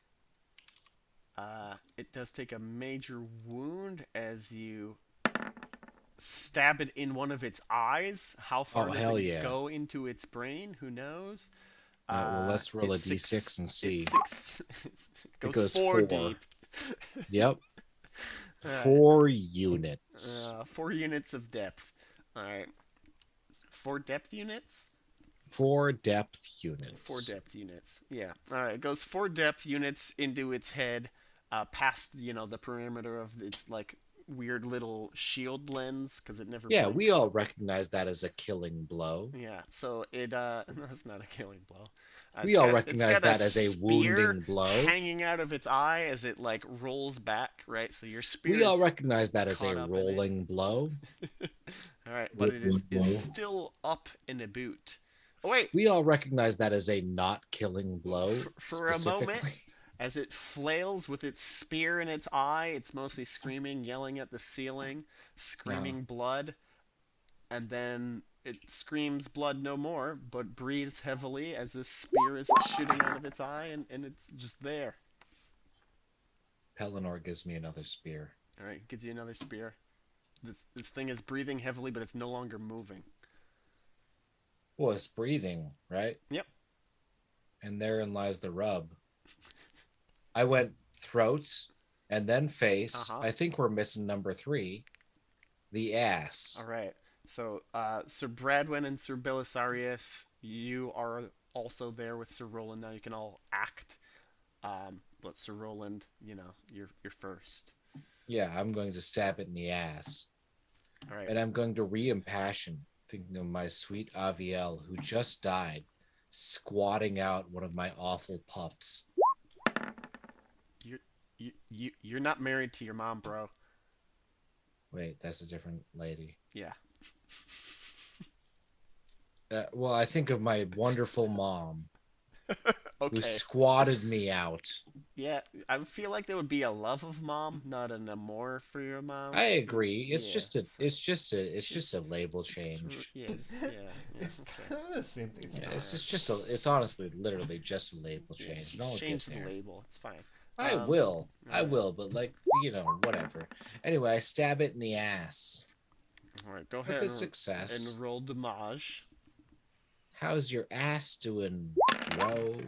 It does take a major wound as you stab it in one of its eyes. How far does hell it yeah. go into its brain? Who knows? Well, let's roll a it's d6 and see. It goes four 4. deep. Yep. Alright. 4 units. 4 units of depth. Alright. 4 depth units? 4 depth units. 4 depth units. Yeah. Alright. It goes 4 depth units into its head, past, the perimeter of its, like, weird little shield lens, because it never Yeah, blinks. we all recognize that as a killing blow. Yeah, so it, that's not a killing blow. We all recognize that as a wounding blow. Hanging out of its eye as it, like, rolls back, right? So your spear We all is recognize that as caught a up in it. rolling blow. Alright, but it is still up in a boot. Oh, wait! We all recognize that as a not killing blow. For a moment, as it flails with its spear in its eye, it's mostly screaming, yelling at the ceiling, screaming blood, and then it screams blood no more, but breathes heavily as this spear is shooting out of its eye, and it's just there. Pelennor gives me another spear. Alright, gives you another spear. This thing is breathing heavily, but it's no longer moving. Well, it's breathing, right? Yep. And therein lies the rub. I went throat and then face. I think we're missing number 3. The ass. Alright. So, Sir Bradwin and Sir Belisarius, you are also there with Sir Roland. Now you can all act. But Sir Roland, you're first. Yeah, I'm going to stab it in the ass. All right. And I'm going to re-impassion, thinking of my sweet Aviel, who just died, squatting out one of my awful pups. You're not married to your mom, bro. Wait, that's a different lady. Yeah. Well, I think of my wonderful mom, Okay. who squatted me out. Yeah, I feel like there would be a love of mom, not an amour for your mom. I agree. It's Yeah, just a label change. It's kind of the same thing. Yeah, it's honestly literally just a label change. No, change the label. It's fine. I will, but whatever. Anyway, I stab it in the ass. All right, go ahead. With a success. And roll damage. How's your ass doing, bro?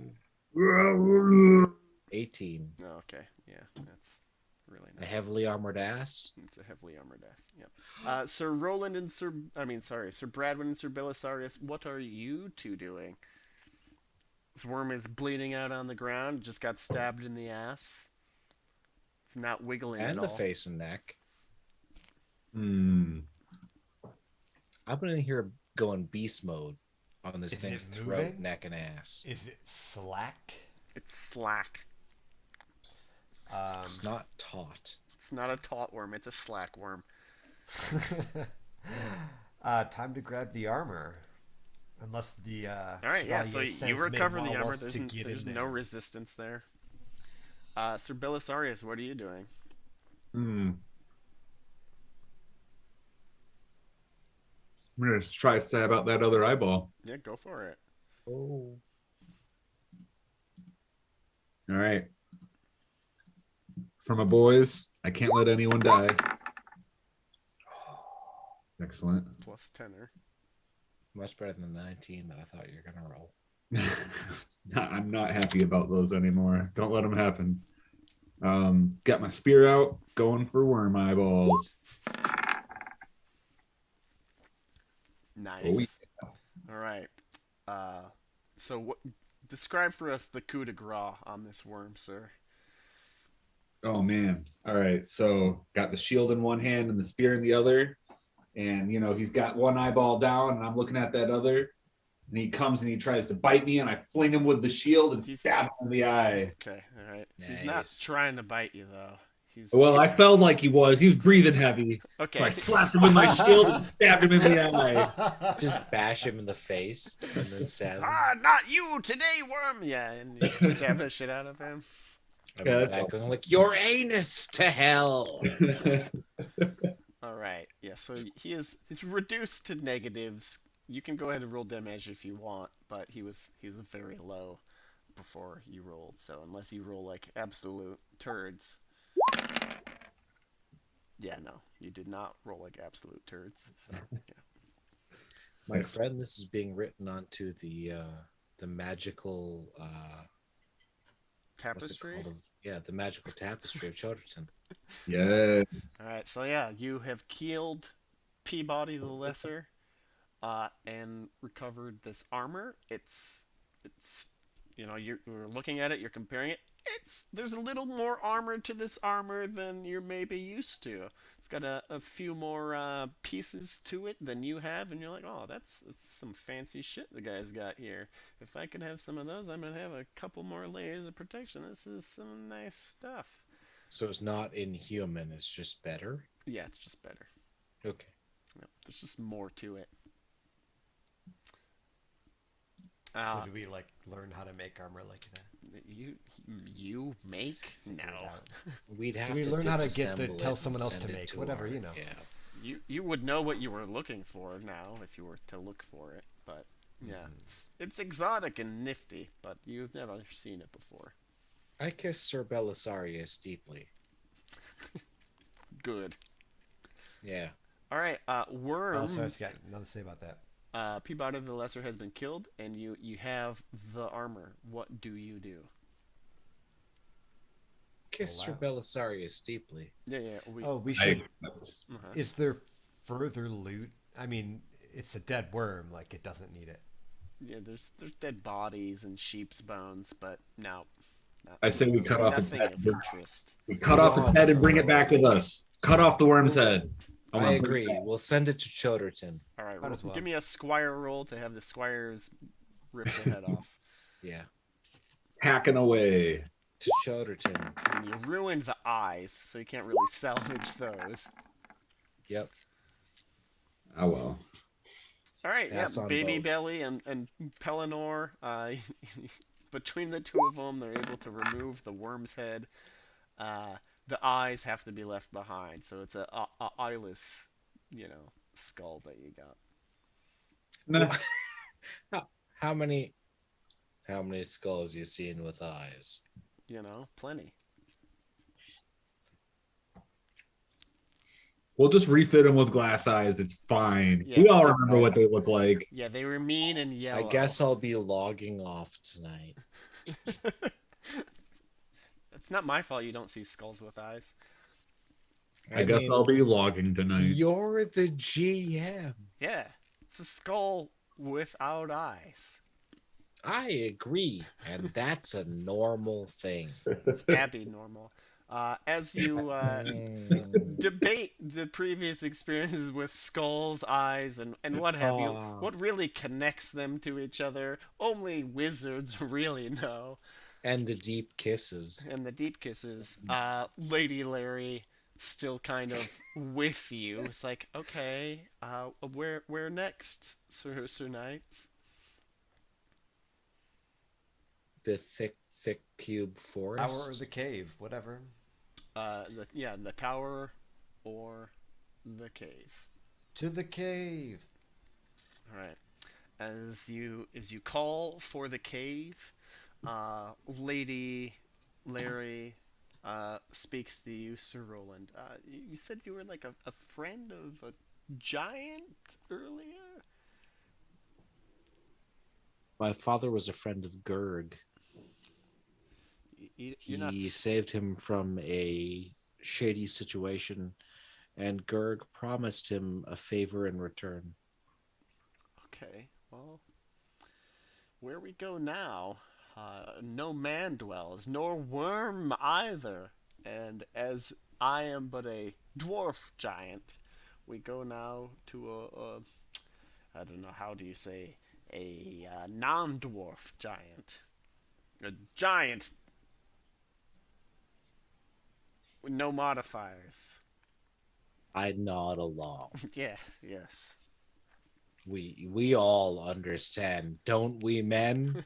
18. Oh, okay, yeah, that's really A nice. heavily armored ass. It's a heavily armored ass. Yep. Sir Roland and Sir Bradwin and Sir Belisarius, what are you two doing? This worm is bleeding out on the ground. Just got stabbed in the ass. It's not wiggling And at the all. face and neck. Hmm. I'm gonna hear going beast mode on this Is thing's it throat, moving? neck, and ass. Is it slack? It's slack. It's not taut. It's It's not a taut worm, it's a slack worm. Time to grab the armor. Unless the Alright, yeah, so Chevalier you sends recover the Memoire armor. wants to get There's in no there. resistance there. Sir Belisarius, what are you doing? Hmm. I'm gonna try to stab out that other eyeball. Yeah, go for it. Oh. All right. For my boys, I can't let anyone die. Excellent. Plus tenor. Much better than the 19 that I thought you were gonna roll. I'm not happy about those anymore. Don't let them happen. Got my spear out, going for worm eyeballs. Nice. Oh, yeah. All right. So what? Describe for us the coup de grace on this worm, sir. Oh man. All right. So got the shield in one hand and the spear in the other. And you know, he's got one eyeball down and I'm looking at that other. And he comes and he tries to bite me and I fling him with the shield and stab him in the eye. Okay. All right. Nice. He's not trying to bite you though. He's Well, I felt like he was. He was breathing heavy. okay. So I slapped him with my shield and stabbed him in the eye. Just bash him in the face and then stab him. Not you today, worm. Yeah, and you stab the shit out of him. I'm Yeah, in the that's back going like, your anus to hell. All right. Yeah. So he's reduced to negatives. You can go ahead and roll damage if you want, but he was very low before you rolled. So unless you roll like absolute turds. Yeah, no, you did not roll like absolute turds. So yeah. My friend, this is being written onto the magical what's it Tapestry. called? Yeah, the magical tapestry of Childerton. Yeah. All right. So yeah, you have killed Peabody the Lesser, and recovered this armor. It's you're looking at it, you're comparing it. There's a little more armor to this armor than you're maybe used to. It's got a few more pieces to it than you have, and you're like, oh, that's some fancy shit the guy's got here. If I could have some of those, I'm gonna have a couple more layers of protection. This is some nice stuff. So it's not inhuman, it's just better? Yeah, it's just better. Okay. Yep, there's just more to it. So do we like learn how to make armor like that? You make? No. We'd have Do we to learn how to disassemble it tell and someone else send to it make? to Whatever, our- you know. Yeah. You would know what you were looking for now if you were to look for it, but yeah, it's exotic and nifty, but you've never seen it before. I kiss Sir Belisarius deeply. Good. Yeah. All right, Worm. Oh, sorry, got nothing to say about that. Peabody the Lesser has been killed, and you have the armor. What do you do? Kiss Sir wow. Belisarius deeply. Yeah. We should. Uh-huh. Is there further loot? I mean, it's a dead worm. Like it doesn't need it. Yeah, there's dead bodies and sheep's bones, but no. I say we cut off its nothing head. of interest. We cut off its head and bring it back with us. Cut off the worm's head. I agree. We'll send it to Childerton. All right, Might as well. give me a squire roll to have the squires rip the head off. Yeah. Hacking away. To Childerton. And you ruined the eyes, so you can't really salvage those. Yep. Oh well. All right, Pass yeah, on Baby both. Belly and Pellinor, between the two of them, they're able to remove the worm's head. The eyes have to be left behind, so it's a eyeless, skull that you got. Nah. How many skulls you seen with eyes? Plenty. We'll just refit them with glass eyes. It's fine. Yeah. We all remember what they look like. Yeah, they were mean and yellow. I guess I'll be logging off tonight. It's not my fault you don't see skulls with eyes. I guess mean, I'll be logging tonight. You're the GM. Yeah, it's a skull without eyes. I agree, and that's a normal thing. It's abnormal. As you debate the previous experiences with skulls, eyes, and what have you, what really connects them to each other, only wizards really know. And the deep kisses. And the deep kisses. Lady Larry still kind of with you. It's like, okay, where next, Sir Knights? The thick cube Tower or forest. the cave, whatever. The tower or the cave. To the cave. All right. As you call for the cave, Lady Larry speaks to you, Sir Roland. You said you were like a friend of a giant earlier? My father was a friend of Gurg. You're not. He saved him from a shady situation, and Gurg promised him a favor in return. Okay, well, where we go now, no man dwells, nor worm either. And as I am but a dwarf giant, we go now to I don't know, how do you say, a non-dwarf giant. A giant with no modifiers. I nod along. Yes, yes. We all understand, don't we, men?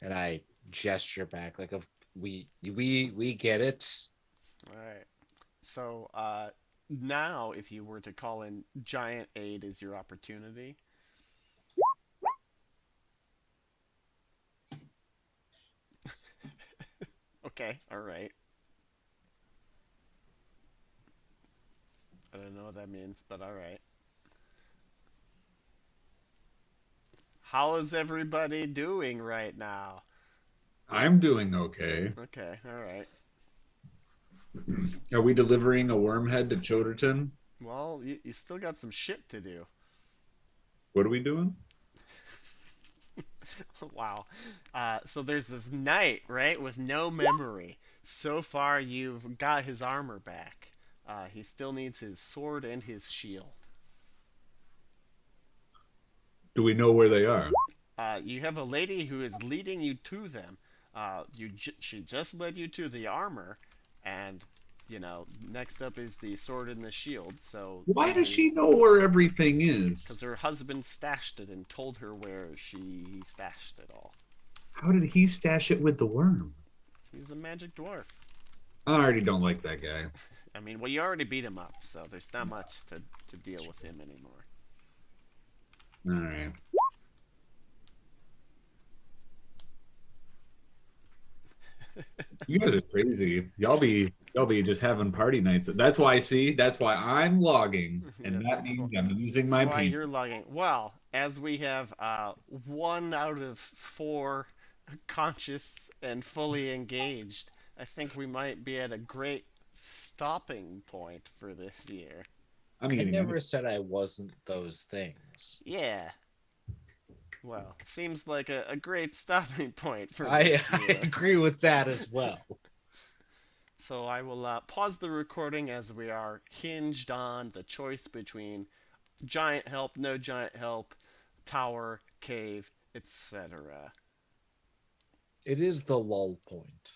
And I gesture back like of we get it. All right. So, now if you were to call in giant aid is your opportunity. Okay, all right. I don't know what that means, but all right. How is everybody doing right now? I'm doing okay. Okay, all right. Are we delivering a worm head to Choderton? Well, you still got some shit to do. What are we doing? Wow. So there's this knight, right, with no memory. So far, you've got his armor back. He still needs his sword and his shield. Do we know where they are? You have a lady who is leading you to them. She just led you to the armor, and next up is the sword and the shield. So Why does she know where everything is? because her husband stashed it and told her where he stashed it all. How did he stash it with the worm? He's a magic dwarf. I already don't like that guy. I mean, well, you already beat him up, so there's not much to deal with him anymore. All right. You guys are crazy. Y'all be just having party nights. That's why I'm logging, and Yeah, that means I'm using my that's why paint. you're logging. Well, as we have 1 out of 4 conscious and fully engaged, I think we might be at a great stopping point for this year. I'm I eating never it. said I wasn't those things. Yeah. Well, seems like a great stopping point for I, this I year. agree with that as well. So I will pause the recording as we are hinged on the choice between giant help, no giant help, tower, cave, etc. It is the lull point.